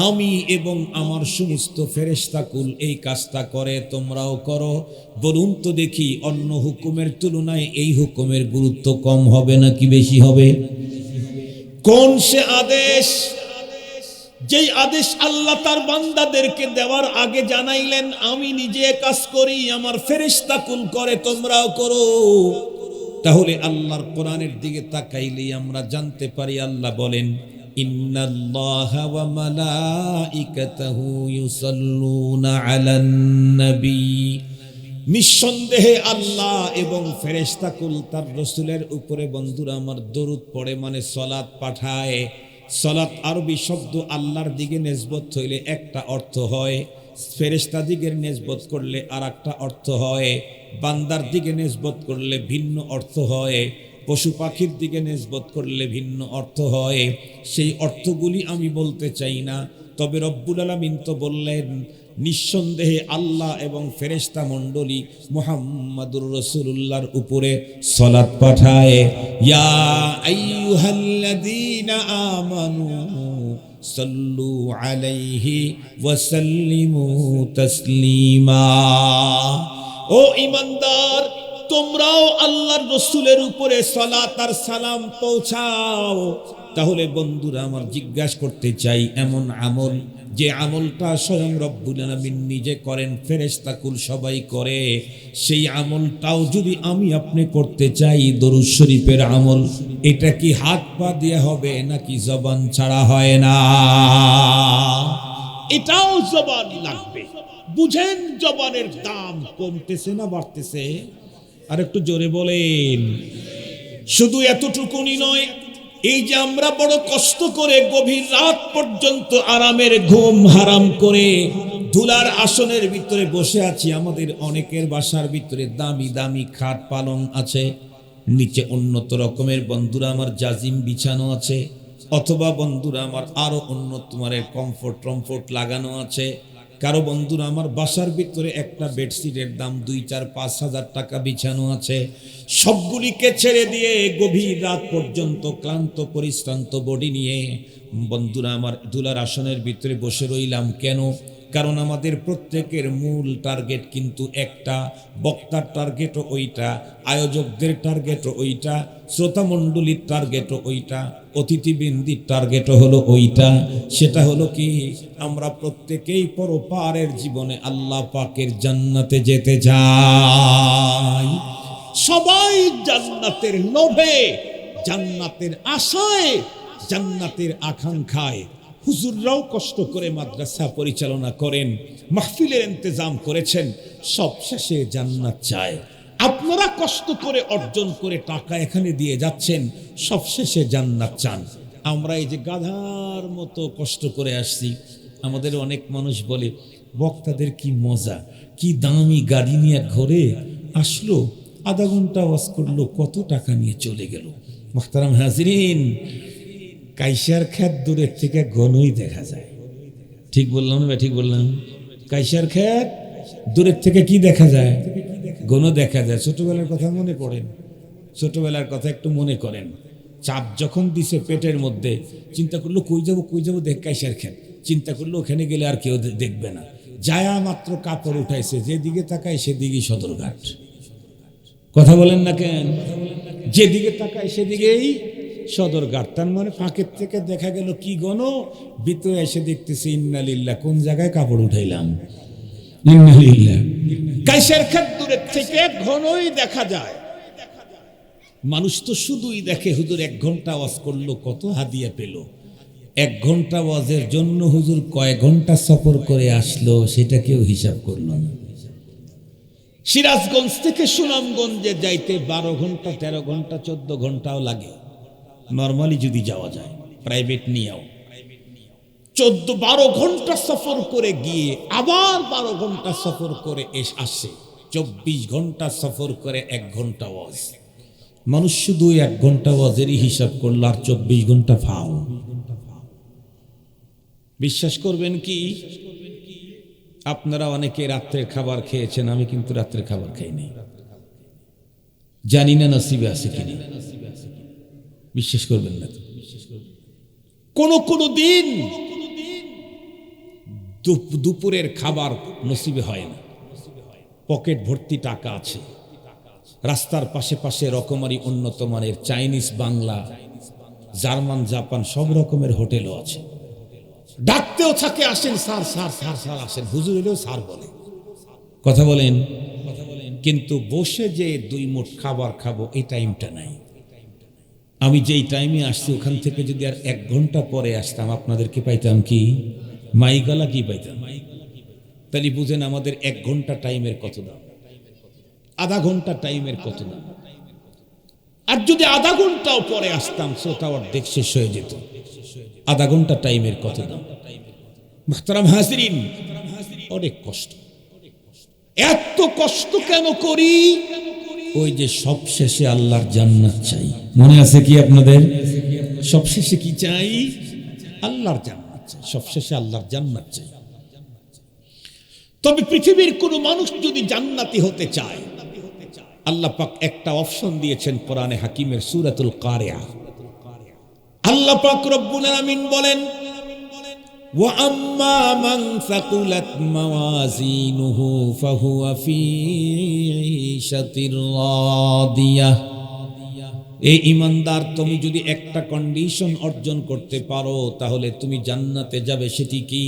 আমি এবং আমার সমস্ত ফেরেশতাকুল এই কাজটা করে, তোমরাও করো। বলুন তো দেখি, অন্য হুকুমের তুলনায় এই হুকুমের গুরুত্ব কম হবে নাকি বেশি হবে? কোন সে আদেশ, যেই আদেশ আল্লাহ তার বান্দাদেরকে দেওয়ার আগে জানাইলেন, আমি নিজে কাজ করি, আমার ফেরেশতাকুল করে, তোমরাও করো। তাহলে আল্লাহর কোরআনের দিকে তাকাইলেই আমরা জানতে পারি, আল্লাহ বলেন, ইন্নাল্লাহা ওয়া মালাইকাতাহু ইউসাল্লুনা আলান নবী, নিঃসন্দেহে আল্লাহ এবং ফেরেশতাকুল তার রাসূলের উপরে বন্ধুরা আমার দরুদ পড়ে, মানে সালাত পাঠায়। সালাত আরবি শব্দ, আল্লাহর দিকে নিসবত হইলে একটা অর্থ হয়, ফেরেশতা দিকে নিসবত করলে আর একটা অর্থ হয়, বান্দার দিকে নিসবত করলে ভিন্ন অর্থ হয়, পশু পাখির দিকে নিসবত করলে ভিন্ন অর্থ হয়। সেই অর্থগুলি আমি বলতে চাই না, তবে রব্বুল আলামিন তো বললেন, নিঃসন্দেহে আল্লাহ এবং ফেরেশতা মণ্ডলী মুহাম্মাদুর রাসূলুল্লাহর উপরে সালাত পাঠায়। ইয়া আইয়ুহাল্লাযীনা আমানু সাল্লু আলাইহি ওয়া সাল্লিমু তাসলিমা। ও ঈমানদার, তোমরাও আল্লাহর রাসূলের উপরে সালাত আর সালাম পৌঁছাও। তাহলে বন্ধুরা আমার জিজ্ঞাসা করতে চাই, এমন আমল যে আমলটা স্বয়ং রব্বুল আলামিন নিজে করেন, ফেরেশতাকুল সবাই করে, সেই আমলটাও যদি আমি আপনি করতে চাই, দরুদ শরীফের আমল, এটা কি হাত পা দিয়ে হবে নাকি জবান ছাড়া হয় না? এটাও জবান লাগবে। বুঝেন জবানের দাম কমতেছে না বাড়তেছে? আর একটু জোরে বলেন। শুধু এতটুকুনি নয়, এই যে আমরা বড় কষ্ট করে গভীর রাত পর্যন্ত আরামের ঘুম হারাম করে ধুলার আসনের ভিতরে বসে আছি, আমাদের অনেকের বাসার ভিতরে দামি দামি খাট পালং আছে, নিচে উন্নত রকমের বন্ধুরা আমার জাজিম বিছানো আছে, অথবা বন্ধুরা আমার আরো উন্নত মানের কমফোর্ট লাগানো আছে। কারো বন্ধুরা আমার বাসার ভিতরে একটা বেডশিটের দাম 2-4-5 হাজার টাকা বিছানো আছে। সবগুলিকে ছেড়ে দিয়ে গভীর রাত পর্যন্ত ক্লান্ত পরিশ্রান্ত বডি নিয়ে বন্ধুরা আমার ধুলার আসনের ভিতরে বসে রইলাম। কেন? কারণ আমাদের প্রত্যেকের মূল টার্গেট কিন্তু একটা, বক্তার টার্গেটও ওইটা, আয়োজকদের টার্গেটও ওইটা, শ্রোতামণ্ডলীর টার্গেটও ওইটা, অতিথিবৃন্দির টার্গেটও হলো ওইটা। সেটা হলো কি, আমরা প্রত্যেকেই পরপারের জীবনে আল্লাহ পাকের জান্নাতে যেতে চাই। সবাই জান্নাতের লোভে, জান্নাতের আশায়, জান্নাতের আকাঙ্ক্ষায়। হুজুররাও কষ্ট করে মাদ্রাসা পরিচালনা করেন, মাহফিলের ইন্তজাম করেছেন, সব শেষে জান্নাত চায়। আপনারা কষ্ট করে অর্জন করে টাকা এখানে দিয়ে যাচ্ছেন, সব শেষে জান্নাত চান। আমরা এই যে গাধার মতো কষ্ট করে আসছি, আমাদের অনেক মানুষ বলে বক্তাদের কি মজা, কি দামি গাড়ি নিয়ে ঘরে আসলো, আধা ঘন্টা ওয়াজ করলো, কত টাকা নিয়ে চলে গেল। মুহতারাম হাজিরিন, কাইসার ক্ষেত দূরের থেকে ঘনই দেখা যায়। ঠিক বললাম না? ঠিক বললাম? কাইসার ক্ষেত দূরের থেকে কি দেখা যায়? ঘন দেখা যায়। ছোটবেলার কথা মনে পড়েন, ছোটবেলার কথা একটু মনে করেন। চাপ যখন দিছে পেটের মধ্যে, চিন্তা করলো কই যাবো কই যাবো, দেখ কাইসার ক্ষেত। চিন্তা করলো ওখানে গেলে আর কেউ দেখবে না। যায়া মাত্র কাপড় উঠাইছে, যেদিকে তাকায় সেদিকেই সদরঘাট। কথা বলেন না কেন? যেদিকে তাকায় সেদিকেই সদরঘাট। তার মানে ফাঁকের থেকে দেখা গেল কি গণ, ভিতরে এসে দেখতেছি ইন্নালিল্লাহ, কোন জায়গায় কাপড় উঠাইলাম। ইন্নালিল্লাহ। কাইসার ক্ষেত দূরের থেকে ঘনই দেখা যায়। মানুষ তো শুধুই দেখে হুজুর 1 ঘন্টা ওয়াজ করলো, কত হাদিয়া পেল। 1 ঘন্টা ওয়াজের জন্য হুজুর কয় ঘন্টা সফর করে আসলো, সেটা কেউ হিসাব করলো না। সিরাজগঞ্জ থেকে সুনামগঞ্জে যাইতে 12 ঘন্টা, 13 ঘন্টা, 14 ঘন্টাও লাগে নরমালি যদি যাওয়া যায়, প্রাইভেট নিয়েও। 14-12 ঘন্টা সফর করে গিয়ে আবার 12 ঘন্টা সফর করে আসছে, 24 ঘন্টা সফর করে 1 ঘন্টা ওয়াজ। মানুষ শুধু 1 ঘন্টা ওয়াজেরই হিসাব করলো, আর 24 ঘন্টা ফাও। বিশ্বাস করবেন কি, আপনারা অনেকে রাত্রের খাবার খেয়েছেন, আমি কিন্তু রাত্রের খাবার খাইনি। জানি না নসিবে আছে কিনা, বিশ্বাস করবেন না। কোন দিন দুপুরের খাবার নসিবে হয় না। পকেট ভর্তি টাকা আছে, রাস্তার পাশে পাশে রকমারি উন্নত মানের চাইনিজ, বাংলা, জার্মান, জাপান সব রকমের হোটেলও আছে। ডাকতেও থাকে, আসেন স্যার স্যার স্যার স্যার আসেন, হুজুর এলেও স্যার বলে। কথা বলেন? কিন্তু বসে যে 2 মুঠ খাবার খাবো এই টাইমটা নাই। আমি যেই টাইমে আসছি ওখান থেকে যদি আর 1 ঘন্টা পরে আসতাম, আপনাদেরকে পাইতাম কি? মাইগালা কি পাইতাম? তাহলে বুঝেন আমাদের 1 ঘন্টা টাইমের কত দাম, আধা ঘন্টা টাইমের কত দাম। আর যদি আধা ঘন্টাও পরে আসতাম, শ্রোতা অর্ধেক শেষ হয়ে যেত। আধা ঘন্টা টাইমের কত দাম। মুহতারাম হাজিরিন, অনেক কষ্ট। এত কষ্ট কেন করি? ওই যে সব শেষে আল্লাহর জান্নাত চাই। মনে আছে কি আপনাদের? সব শেষে কি চাই? আল্লাহর জান্নাত চাই। সব শেষে আল্লাহর জান্নাত চাই। তবে পৃথিবীর কোন মানুষ যদি জান্নাতি হতে চায়, আল্লাহ পাক একটা অপশন দিয়েছেন কোরআনে হাকিমের সূরাতুল কারিয়া। আল্লাহ পাক রব্বুল আলামিন বলেন, ওয়া আম্মা মান সাকুলাত মাওয়াজিনুহু ফাহুয়া ফি ঈশাতির রাদিয়াহ। এই ঈমানদার, তুমি যদি একটা কন্ডিশন অর্জন করতে পারো তাহলে তুমি জান্নাতে যাবে। সেটি কি?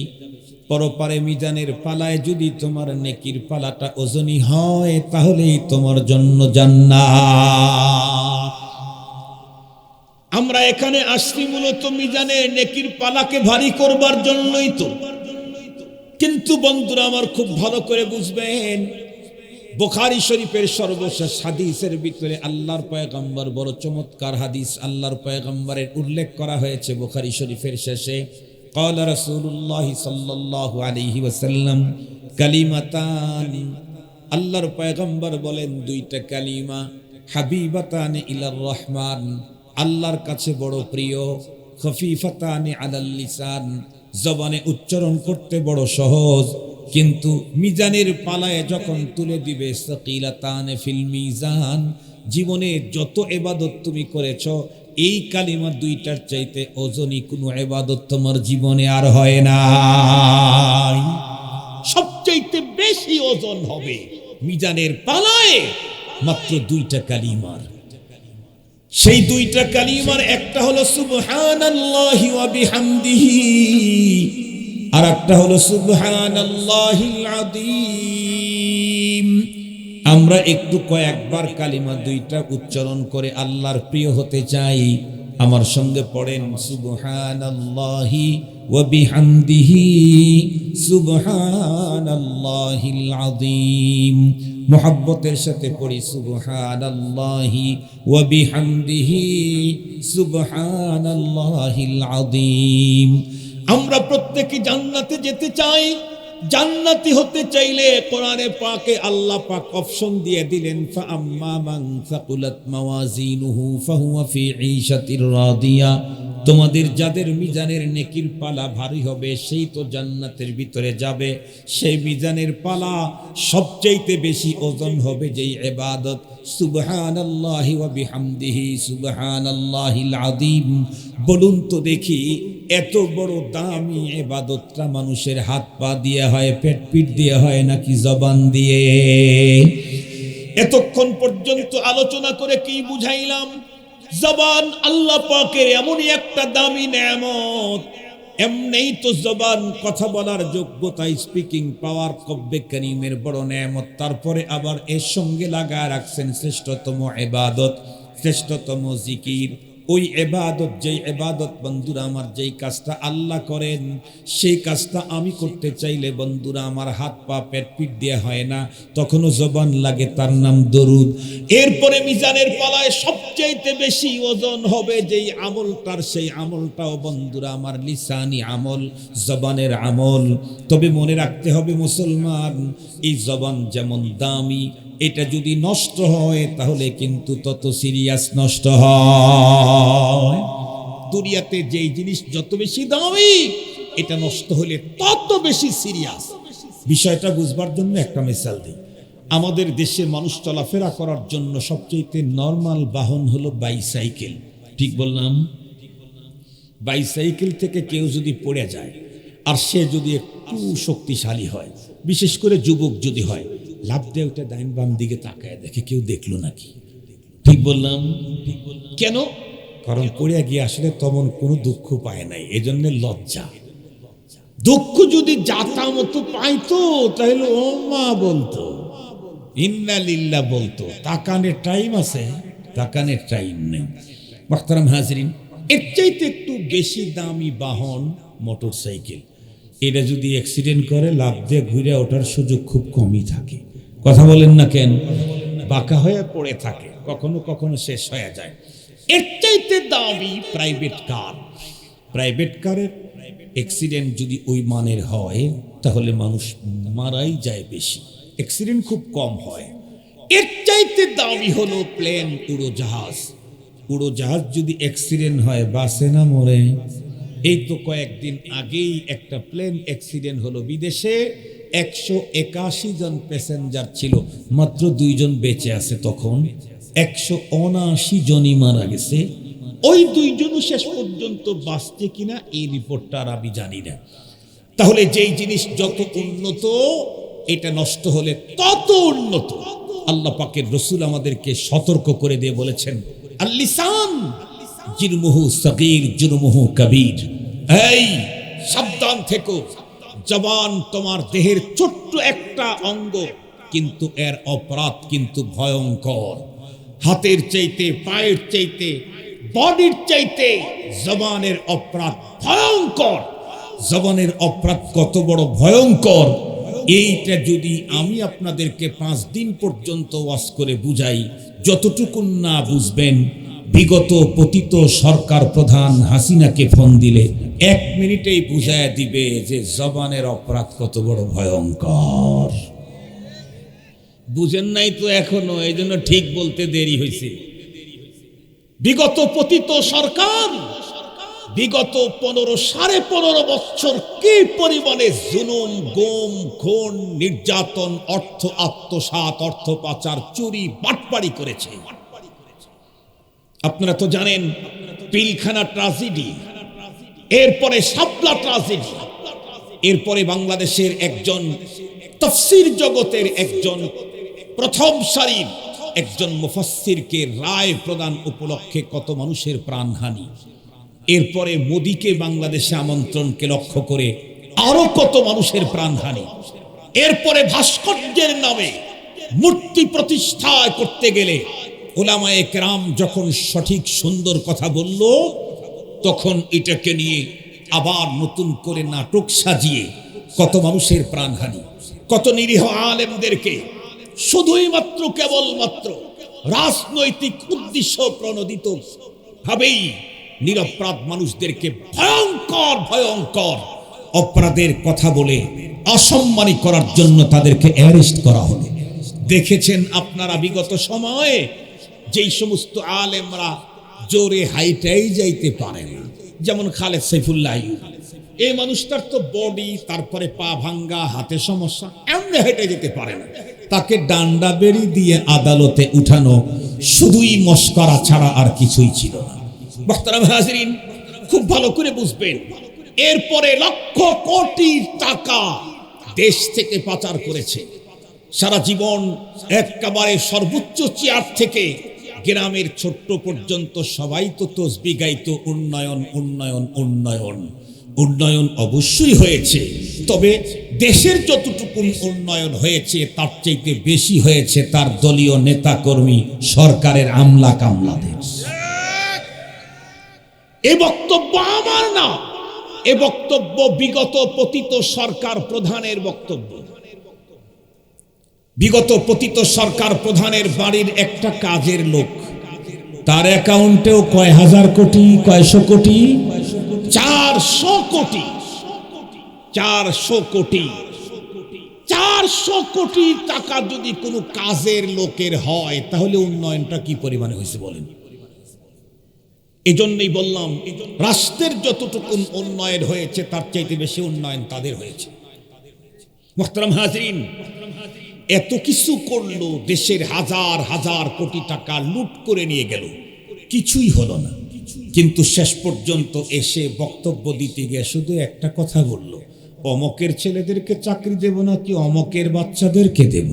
পরপারে মিজানের পালায় যদি তোমার নেকির পালাটা ওজনী হয় তাহলেই তোমার জন্য জান্নাত। আমরা এখানে আসছি মূলত মিজানের নেকির পালাকে ভারী করবার জন্যই তো। কিন্তু বন্ধুরা আমার, খুব ভালো করে বুঝবেন, বুখারী শরীফের সর্বশেষ হাদিসের ভিতরে আল্লাহর পয়গম্বর, বড় চমৎকার হাদিস, আল্লাহর পয়গম্বরের উল্লেখ করা হয়েছে বুখারী শরীফের শেষে। قال رسول الله صلى الله عليه وسلم কালিমাতান, আল্লাহর পয়গম্বর বলেন 2টা কালিমা, হাবিবাতান ইলার রহমান, আল্লাহর কাছে বড় প্রিয়, খফিফাতান আলাল লিসান, জবানে উচ্চারণ করতে বড় সহজ, কিন্তু মিজানের পালায় যখন তুলে দিবে, সাকিলাতান ফিল মিজান, জীবনে যত ইবাদত তুমি করেছো এই কালিমা 2টার চাইতে ওজনী কোনো ইবাদত তোমার জীবনে আর হয় না। ওজন হবে মিজানের পালায় মাত্র দুইটা কালিমার। সেই দুইটা কালিমার একটা হলো সুবহানাল্লাহি ওয়া বিহামদিহি, আর একটা হলো সুবহানাল্লাহিল আযীম। আমরা একটু কয়েকবার কালিমা দুইটা উচ্চারণ করে আল্লাহর প্রিয় হতে চাই। আমার সঙ্গে পড়েন সুবহানাল্লাহি ওয়া বিহামদিহি সুবহানাল্লাহিল আযীম। মুহাব্বতের সাথে পড়ি সুবহানাল্লাহি ওয়া বিহামদিহি সুবহানাল্লাহিল আযীম। আমরা প্রত্যেকে জান্নাতে যেতে চাই। জান্নাতি হতে চাইলে কোরআনে পাকে আল্লাহ পাক অপশন দিয়ে দিলেন, ফাআম্মা মান সাকুলাত মাওয়াজিনুহু ফাহুয়া ফি ঈশাতির রাদিয়া। তোমাদের যাদের মিজানের নেকির পালা ভারী হবে সেই তো জান্নাতের ভিতরে যাবে। সেই মিজানের পালা সবচেয়ে বেশি ওজন হবে যেই ইবাদত সুবহানাল্লাহি ওয়া বিহামদিহি সুবহানাল্লাহিল আযীম। বলুন তো দেখি, এত বড় দামি ইবাদতটা মানুষের হাত পা দিয়ে হয়, পেট পিট দিয়ে হয়, নাকি জবান দিয়ে? এতক্ষণ পর্যন্ত আলোচনা করে কি বুঝাইলাম? জবান আল্লাহ পাকের এমনই একটা দামি নেয়ামত। এমনিই তো জবান কথা বলার যোগ্যতা, স্পিকিং পাওয়ার কব্বে করিমের বড় নেয়ামত। তারপরে আবার এর সঙ্গে লাগা রাখছেন শ্রেষ্ঠতম ইবাদত, শ্রেষ্ঠতম জিকির। ওই ইবাদত, যেই ইবাদত বন্ধুরা আমার, যেই কাজটা আল্লাহ করেন সেই কাজটা আমি করতে চাইলে বন্ধুরা আমার হাত পা পেট পিট দিয়ে হয় না, তখনও জবান লাগে, তার নাম দরুদ। এরপরে মিজানের পালায় সবচাইতে বেশি ওজন হবে যেই আমলটার, সেই আমলটাও বন্ধুরা আমার লিসানি আমল, জবানের আমল। তবে মনে রাখতে হবে মুসলমান, এই জবান যেমন দামি, এটা যদি নষ্ট হয় তাহলে কিন্তু তত সিরিয়াস নষ্ট হয়। দুনিয়াতে যেই জিনিস যত বেশি দামি, এটা নষ্ট হলে তত বেশি সিরিয়াস। বিষয়টা বুঝবার জন্য একটা মিসাল দিই। আমাদের দেশে মানুষ চলাফেরা করার জন্য সবচেয়ে নরমাল বাহন হলো বাইসাইকেল। ঠিক বললাম? বাইসাইকেল থেকে কেউ যদি পড়ে যায়, আর সে যদি একটু শক্তিশালী হয়, বিশেষ করে যুবক যদি হয়, লাভ দিয়ে ওটা ডাইন বাম দিকে তাকায় দেখে কেউ দেখলো নাকি। ঠিক বললাম? কেন? কারণ পড়ে গিয়ে আসলে তেমন কোনো দুঃখ পায় নাই, এজন্য লজ্জা। দুঃখ যদি জাতা মতো পাইতো তাহলে ও মা বলতো, ইন্না লিল্লাহ বলতো। তাকানের টাইম আছে? তাকানের টাইম নেই। মুহতারাম হাজরিন, এর চাইতে একটু বেশি দামি বাহন মোটর সাইকেল। এটা যদি অ্যাক্সিডেন্ট করে লাভ দিয়ে ঘুরে ওঠার সুযোগ খুব কমই থাকে। কথা বলেন না কেন? বাঁকা হয়ে পড়ে থাকে, কখনো কখনো শেষ হয়ে যায়। এর চাইতে দামি প্রাইভেট কার। প্রাইভেট কারের অ্যাক্সিডেন্ট যদি ওই মানের হয় তাহলে মানুষ মারাই যায় বেশি, অ্যাক্সিডেন্ট খুব কম হয়। এর চাইতে দামি হলো প্লেন, উড়োজাহাজ। উড়োজাহাজ যদি অ্যাক্সিডেন্ট হয় বাসে না মরে? এই তো কয়েকদিন আগেই একটা প্লেন অ্যাক্সিডেন্ট হলো বিদেশে। 181 জন প্যাসেঞ্জার ছিল, মাত্র 2 জন বেঁচে আছে। তখন 179 জনই মারা গেছে। ওই 2 জনও শেষ পর্যন্ত বাঁচছে কিনা এই রিপোর্টটা আর আমি জানি না। তাহলে যেই জিনিস যত উন্নত, এটা নষ্ট হলে তত উন্নত। আল্লাহ পাকের রসুল আমাদেরকে সতর্ক করে দিয়ে বলেছেন, আল লিসান জিরমুহু সগীর জুরমুহু কবীর। এই সাবধান থেকো, জবান তোমার দেহের ছোট্ট একটা অঙ্গ, কিন্তু এর অপরাধ কিন্তু ভয়ঙ্কর। হাতের চাইতে, পায়ের চাইতে, বডির চাইতে জবানের অপরাধ ভয়ঙ্কর। জবানের অপরাধ কত বড় ভয়ঙ্কর, এইটা যদি আমি আপনাদেরকে 5 দিন পর্যন্ত ওয়াজ করে বুঝাই, যতটুকু না বুঝবেন, বিগত পতিত সরকার প্রধান হাসিনাকে ফোন দিলে 1 মিনিটেই বুঝায় দিবে যে জবানের অপরাধ কত বড় ভয়ঙ্কর। বুঝেন নাই তো এখনো, এই জন্য ঠিক বলতে দেরি হয়েছে। বিগত পতিত সরকার বিগত 15.5 বছর কি পরিমাণে জুলুম, গুম, খুন, নির্যাতন, অর্থ আত্মসাৎ, অর্থ পাচার, চুরি, বাটপাড়ি করেছে। আপনারা তো জানেন, পিলখানা ট্রাজেডি, এরপরে শাপলা ট্রাজেডি, এরপরে বাংলাদেশের একজন তাফসীর জগতের একজন প্রথম সারির একজন মুফাসসিরকে রায় প্রদান উপলক্ষে কত মানুষের প্রাণহানি, এরপরে মোদিকে বাংলাদেশে আমন্ত্রণকে লক্ষ্য করে আরো কত মানুষের প্রাণহানি, এরপরে ভাস্কর্যের নামে মূর্তি প্রতিষ্ঠা করতে গেলে উলামায়ে কেরাম যখন সঠিক সুন্দর কথা বলল, তখন এটাকে নিয়ে আবার নতুন করে নাটক সাজিয়ে কত মানুষের প্রাণহানি, কত নিরীহ আলেমদেরকে শুধুই মাত্র কেবলমাত্র রাজনৈতিক উদ্দেশ্য প্রণোদিত ভাবেই নিরপরাধ মানুষদেরকে ভয়ঙ্কর ভয়ঙ্কর অপরাধের কথা বলে অসম্মানী করার জন্য তাদেরকে অ্যারেস্ট করা হলো। দেখেছেন আপনারা বিগত সময়ে যেই সমস্ত আলেমরা জোরে হাইটাই যাইতে পারে না, যেমন খালেদ সাইফুল্লাহ আইয়ুবী, এই মানুষটার তো বডি, তারপরে পা ভাঙ্গা, হাতে সমস্যা, এমনি হেঁটে যেতে পারে না, তাকে ডান্ডা বেড়ি দিয়ে আদালতে উঠানো শুধুই মস্করা ছাড়া আর কিছুই ছিল না। মুহতারাম হাজিরিন, খুব ভালো করে বুঝবেন, এরপরে লক্ষ কোটি টাকা দেশ থেকে পাচার করেছে। সারা জীবন একেবারে সর্বোচ্চ চেয়ার থেকে গ্রামের ছোট্ট পর্যন্ত সবাই তো তসবিহ গাইতো, উন্নয়ন উন্নয়ন উন্নয়ন। উন্নয়ন অবশ্যই হয়েছে, তবে দেশের যতটুকু উন্নয়ন হয়েছে তার চাইতে বেশি হয়েছে তার দলীয় নেতা কর্মী সরকারের আমলা কামলাদের। এ বক্তব্য আমার না, এ বক্তব্য বিগত পতিত সরকার প্রধানের বক্তব্য। বিগত পতিত সরকার প্রধানের বাড়ির একটা কাজের লোক, তার অ্যাকাউন্টেও কয় হাজার কোটি, কয়শো কোটি, 400 কোটি, 400 কোটি, 400 কোটি টাকা যদি কোনো কাজের লোকের হয়, তাহলে উন্নয়নটা কি পরিমাণে হয়েছে বলেন? এজন্যই বললাম, রাষ্ট্রের যতটুকু উন্নয়ন হয়েছে তার চাইতে বেশি উন্নয়ন তাদের হয়েছে। মুহতারাম হাজিরিন, এত কিছু করলো, দেশের হাজার হাজার কোটি টাকা লুট করে নিয়ে গেল, কিছুই হলো না। কিন্তু শেষ পর্যন্ত এসে বক্তব্য দিতে গিয়ে শুধু একটা কথা বলল, অমকের ছেলেদেরকে চাকরি দেব নাকি অমকের বাচ্চাদেরকে দেব।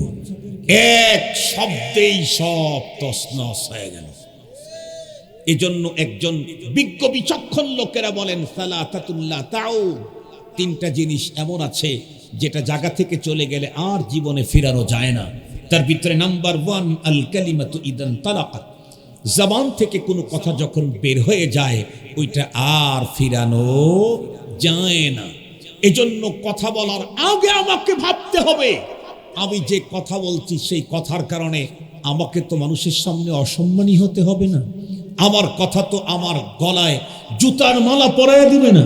এক শব্দেই সব তছনছ হয়ে গেল। এজন্য একজন বিজ্ঞ বিচক্ষণ লোকেরা বলেন, সালাতাতুল্লাহ তাউদ, তিনটা জিনিস এমন আছে যেটা জায়গা থেকে চলে গেলে আর জীবনে ফেরানো যায় না। তার ভিতরে নাম্বার 1, আল কালিমাতু ইদান তালাকাত, জবান থেকে কোনো কথা যখন বের হয়ে যায় ওইটা আর ফিরানো যায় না। এজন্য কথা বলার আগে আমাকে ভাবতে হবে, আমি যে কথা বলছি সেই কথার কারণে আমাকে তো মানুষের সামনে অসম্মানী হতে হবে না, আমার কথা তো আমার গলায় জুতার মালা পরাইয়া দিবে না,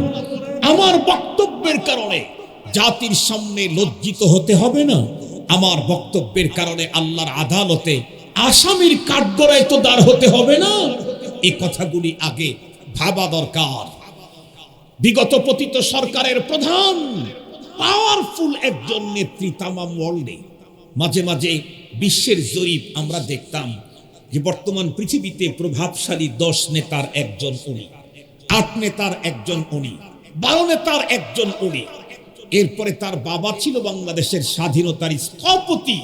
আমার বক্তব্যের কারণে জাতির সামনে লজ্জিত হতে হবে না, আমার বক্তব্যের কারণে আল্লাহর আদালতে আসামির কাঠগড়ায় তো দাঁড় হতে হবে না। এই কথাগুলি আগে ভাবা দরকার। বিগত পতিত সরকারের প্রধান, পাওয়ারফুল একজন নেত্রী তামাম ওয়ার্ল্ডে। মাঝে মাঝে বিশ্বের জরিপ আমরা দেখতাম যে বর্তমান পৃথিবীতে প্রভাবশালী 10 নেতার একজন উনি, 8 নেতার একজন উনি, 12 নেতার একজন উনি। এরপরে তার বাবা ছিল বাংলাদেশের স্বাধীনতার স্থপতি,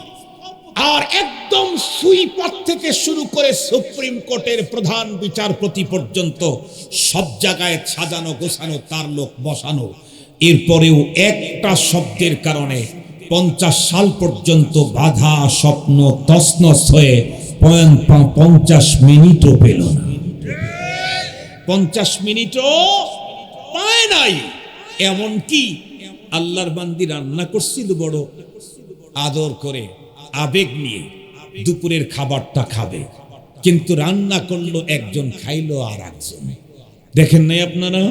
আর একদম সুইপার থেকে শুরু করে সুপ্রিম কোর্টের প্রধান বিচারপতি পর্যন্ত সব জায়গায় সাজানো গোছানো তার লোক বসানো। এরপরেও একটা শব্দের কারণে 50 সাল পর্যন্ত বাধা স্বপ্ন তছনছ হয়ে 50 মিনিটও পেল না, 50 মিনিটও পায় নাই। এমনকি আল্লাহর বান্দি রান্না করছিল বড় আদর করে, আবেগ নিয়ে, দুপুরের খাবারটা খাবে, কিন্তু রান্না করলো একজন, খাইলো আর একজন। দেখেন নাই আপনারা,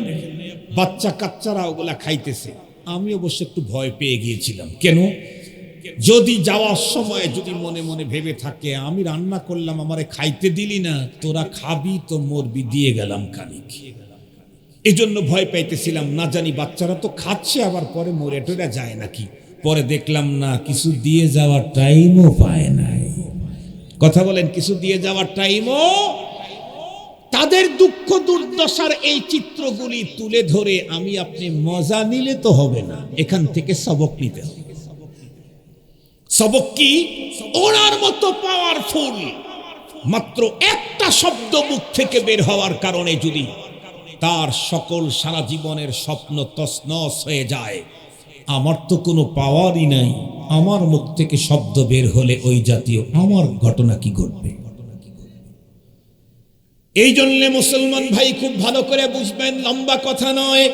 বাচ্চা কাচ্চারা ওগুলা খাইতেছে। আমি অবশ্য একটু ভয় পেয়ে গিয়েছিলাম। কেন? যদি যাওয়ার সময় যদি মনে মনে ভেবে থাকে আমি রান্না করলাম, আমারে খাইতে দিলি না, তোরা খাবি তো মরবি, দিয়ে গেলাম খানিক, এজন্য ভয় পাইতেছিলাম। না জানি বাচ্চারা তো খাচ্ছে, আবার পরে মরে টরে যায় নাকি। পরে দেখলাম না, কিছু দিয়ে যাওয়ার টাইমও পায় নাই। কথা বলেন, কিছু দিয়ে যাওয়ার টাইমও। তাদের দুঃখ দুর্দশার এই চিত্রগুলি তুলে ধরে আমি আপনি মজা নিলে তো হবে না, এখান থেকে সবক নিতে হবে। সবক কি? ওনার মতো পাওয়ারফুল। মাত্র একটা শব্দ মুখ থেকে বের হওয়ার কারণে যদি তার সকল সারা জীবনের স্বপ্ন তছনছ হয়ে যায়, আমার তো কোনো পাওয়ারই নাই, আমার মুখ থেকে শব্দ বের হলে ওই জাতীয় আমার ঘটনা কি ঘটবে? এই জন্য মুসলমান ভাই খুব ভালো করে বুঝবেন, লম্বা কথা নয়।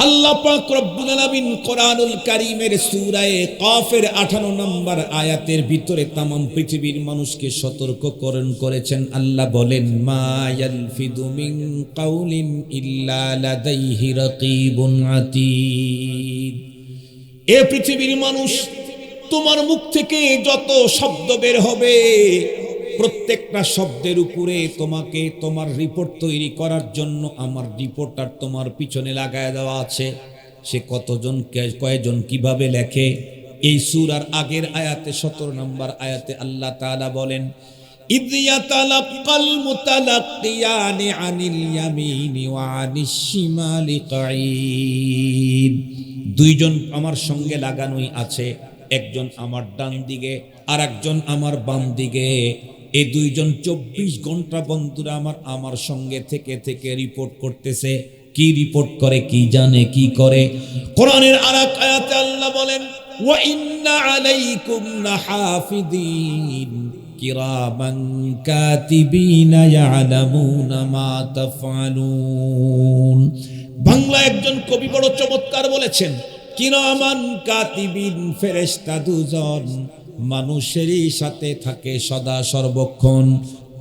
আল্লাহ পাক রব্বুল আলামিন কোরআনুল কারীমের সূরা কাফের 58 নম্বর আয়াতের ভিতরে तमाम পৃথিবীর মানুষকে সতর্ককরণ করেছেন। আল্লাহ বলেন, মা ইয়ালফিদু মিন কাউলিন ইল্লা লাদাইহি রাকীবুন আতীদ। এ পৃথিবীর মানুষ, তোমার মুখ থেকে যত শব্দ বের হবে, প্রত্যেকটা শব্দের উপরে তোমাকে তোমার রিপোর্ট তৈরি করার জন্য আমার রিপোর্টার তোমার পিছনে লাগায় দেওয়া আছে। সে কতজন কয়জন কিভাবে লেখে, এই সূরার আগের আয়াতে 17 নম্বর আয়াতে আল্লাহ তাআলা বলেন, ইয ইয়াতালাক্কাল মুতালাক্কিয়ানি আনিল ইয়ামিনি ওয়া আনিশ শিমালি কাঈদ। দুইজন আমার সঙ্গে লাগানোই আছে, একজন আমার ডান দিকে আর একজন আমার বাম দিকে। এই দুইজন 24 ঘন্টা বন্ধুরা আমার সঙ্গে থেকে থেকে রিপোর্ট করতেছে। কি রিপোর্ট করে, কি জানে, কি করে? কোরআনের আরেক আয়াতে আল্লাহ বলেন, ওয়া ইন্না আলাইকুম লাহাফিদিন কিরামান কাতিবিনা ইয়ালামুনা মা তাফআলুন। বাংলা একজন কবি বড় চমৎকার বলেছেন, কিরামান কাতিবিন, ফেরেশতা দুজন মানুষেরই সাথে থাকে সদা সর্বক্ষণ।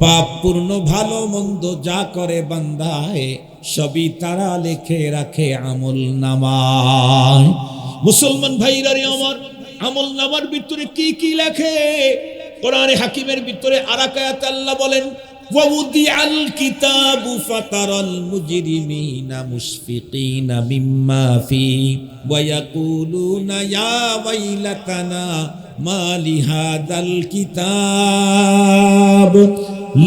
পাপ পূর্ণ ভালো মন্দ যা করে বান্দায়, সবই তারা লিখে রাখে আমল নামায়। মুসলমান ভাইরা রে আমার, আমল নামার ভিতরে কি কি লেখে? কোরআনে হাকিমের ভিতরে আরেক আয়াতে আল্লাহ বলেন, ওয়াউদিআল কিতাবু ফাতারাল মুজরিমিনা মুশফিকিনা মিম্মা ফি ওয়া ইয়াকুলুনা ইয়া ওয়াইলাতানা মা লিহাযাল কিতাব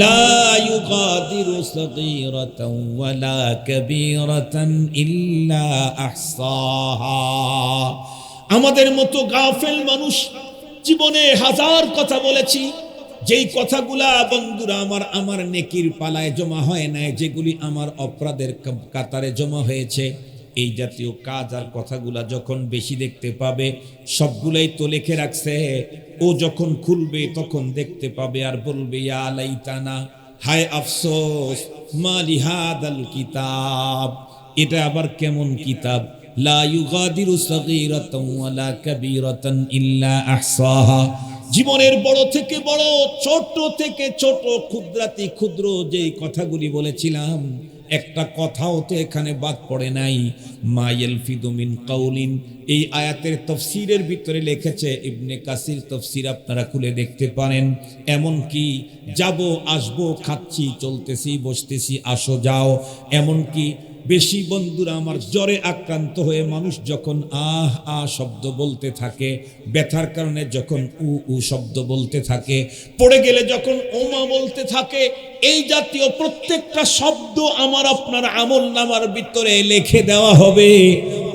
লা ইউগাদিরু সাগীরাতাও ওয়ালা কাবীরাতান ইল্লা আহসাহা। আমাদের মতো গাফেল মানুষ জীবনে হাজার কথা বলেছি, যেই কথাগুলা বন্ধুরা আমার নেকির পালায় জমা হয় নাই, যেগুলি আমার অপরাধের কাতারে জমা হয়েছে। এই জাতীয় কাজ আর কথাগুলা যখন বেশি দেখতে পাবে, সবগুলাই তো লিখে রাখছে, ও যখন খুলবে তখন দেখতে পাবে আর বলবে, ইয়া লাইতানা, হায় আফসোস, মা লিহাদাল কিতাব, এটা আবার কেমন কিতাব, লা ইউগাদিরু সাগীরাতাও ওয়ালা কাবীরাতান ইল্লা আহসাহা। জীবনের বড় থেকে বড়, ছোট থেকে ছোট, ক্ষুদ্রাতি ক্ষুদ্র যেই কথাগুলি বলেছিলাম, একটা কথাও তো এখানে বাদ পড়ে নাই। মা ইয়ালফিদু মিন কাউলিন, এই আয়াতের তাফসীরের ভিতরে লিখেছে ইবনে কাসির তাফসীর, আপনারা খুলে দেখতে পারেন। এমন কি যাব, আসবো, খাচ্ছি, চলতেছি, বসতেছি, আসো যাও, এমন কি বেশি বন্ধুরা আমার জ্বরে আক্রান্ত হয়ে মানুষ যখন আহ আ শব্দ বলতে থাকে, ব্যথার কারণে যখন উ উ শব্দ বলতে থাকে, পড়ে গেলে যখন ওমা বলতে থাকে, এই জাতীয় প্রত্যেকটা শব্দ আমার আপনার আমল নামার ভিতরে লিখে দেওয়া হবে।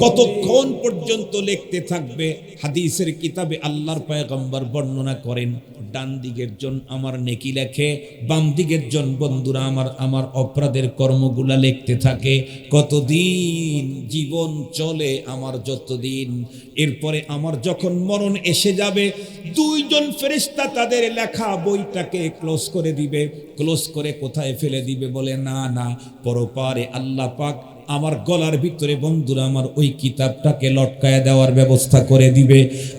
কতক্ষণ পর্যন্ত লিখতে থাকবে? হাদিসের কিতাবে আল্লাহর পয়গম্বর বর্ণনা করেন, ডান দিকের জন আমার নেকি লেখে, বাম দিকের জন বন্ধুরা আমার অপরাধের কর্মগুলা লিখতে থাকে। কতদিন জীবন চলে আমার, যতদিন। এরপরে আমার যখন মরণ এসে যাবে, দুইজন ফেরেশতা তাদের লেখা বইটাকে ক্লোজ করে দিবে। ক্লোজ করে কোথায় ফেলে দিবে? বলে না না, পরপারে আল্লাহ পাক আমার গলার ভিতরে বন্ধুরা আমার ওই কিতাবটাকে লটকায় দেওয়ার ব্যবস্থা করে দিবে।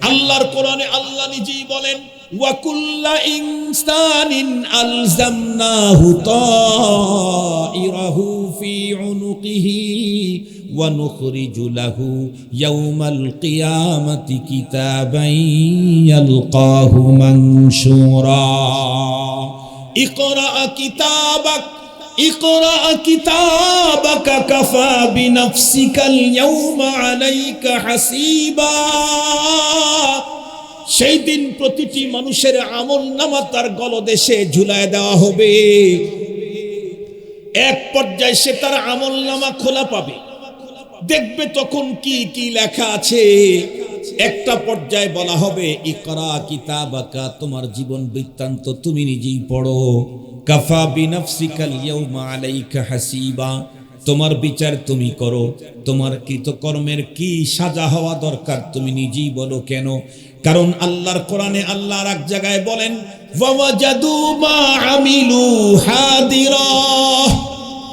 আল্লাহর কোরআনে আল্লাহ নিজেই বলেন, ওয়া কুল্লা ইনসানিন আলজামনাহু তাইরাহু ফি উনুকিহি ওয়া নুখরিজু লাহু ইয়াওমাল কিয়ামাতি কিতাবান ইয়ালকাহু মানশুরা। ইকরা কিতাবাক, ইকরা কিতাবাকা কাফা বিনাফসিকাল ইয়াওমা আলাইকা হাসিবা। সেই দিন প্রতিটি মানুষের আমল নামা তার গলদেশে ঝুলায় দেওয়া হবে। এক পর্যায়ে সে তার আমল নামা খোলা পাবে, দেখবে তখন কি কি লেখা আছে। একটা পর্যায়ে বলা হবে ইকরা কিতাবাকা, তোমার জীবন বৃত্তান্ত তুমি নিজেই পড়ো। কাফা বিনাফসিকাল ইয়াউমা আলাইকা হাসিবা, তোমার বিচার তুমি করো, তোমার কৃতকর্মের কি সাজা হওয়া দরকার তুমি নিজেই বলো। কেন? কারণ আল্লাহর কোরআনে আল্লাহ এক জায়গায় বলেন ওয়াজাদু মা আমিলু হাদিরা,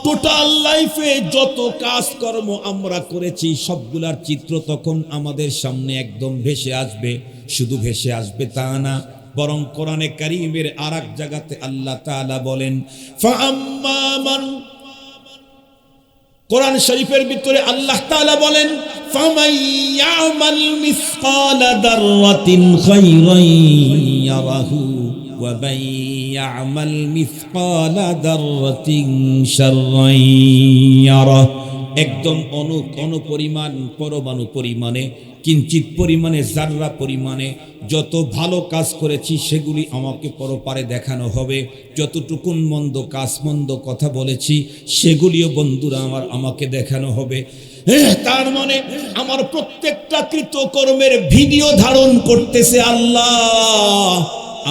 টোটাল লাইফে যত কাজকর্ম আমরা করেছি সবগুলার চিত্র তখন আমাদের সামনে একদম ভেসে আসবে। শুধু ভেসে আসবে তা না, বরং কোরআনে কারীমের আরেক জায়গাতে আল্লাহ তাআলা বলেন ফাআম্মা মান, কোরআন শরীফের ভিতরে আল্লাহ তাআলা বলেন ফামান ইয়ামাল মিসকালা দাররাতিন খায়রান ইয়ারাহু ওয়া মান ইয়ামাল মিসকালা দাররাতিন শাররান ইয়ারাহু। একদম অনুপরিমাণ, পরমাণু পরিমাণে, কিঞ্চিত পরিমাণে, জাররা পরিমাণে যত ভালো কাজ করেছি সেগুলি আমাকে পরপারে দেখানো হবে। যতটুকুন মন্দ কাজ, মন্দ কথা বলেছি সেগুলিও বন্ধুরা আমাকে দেখানো হবে। তার মানে আমার প্রত্যেকটা কৃতকর্মের ভিডিও ধারণ করতেছে আল্লাহ।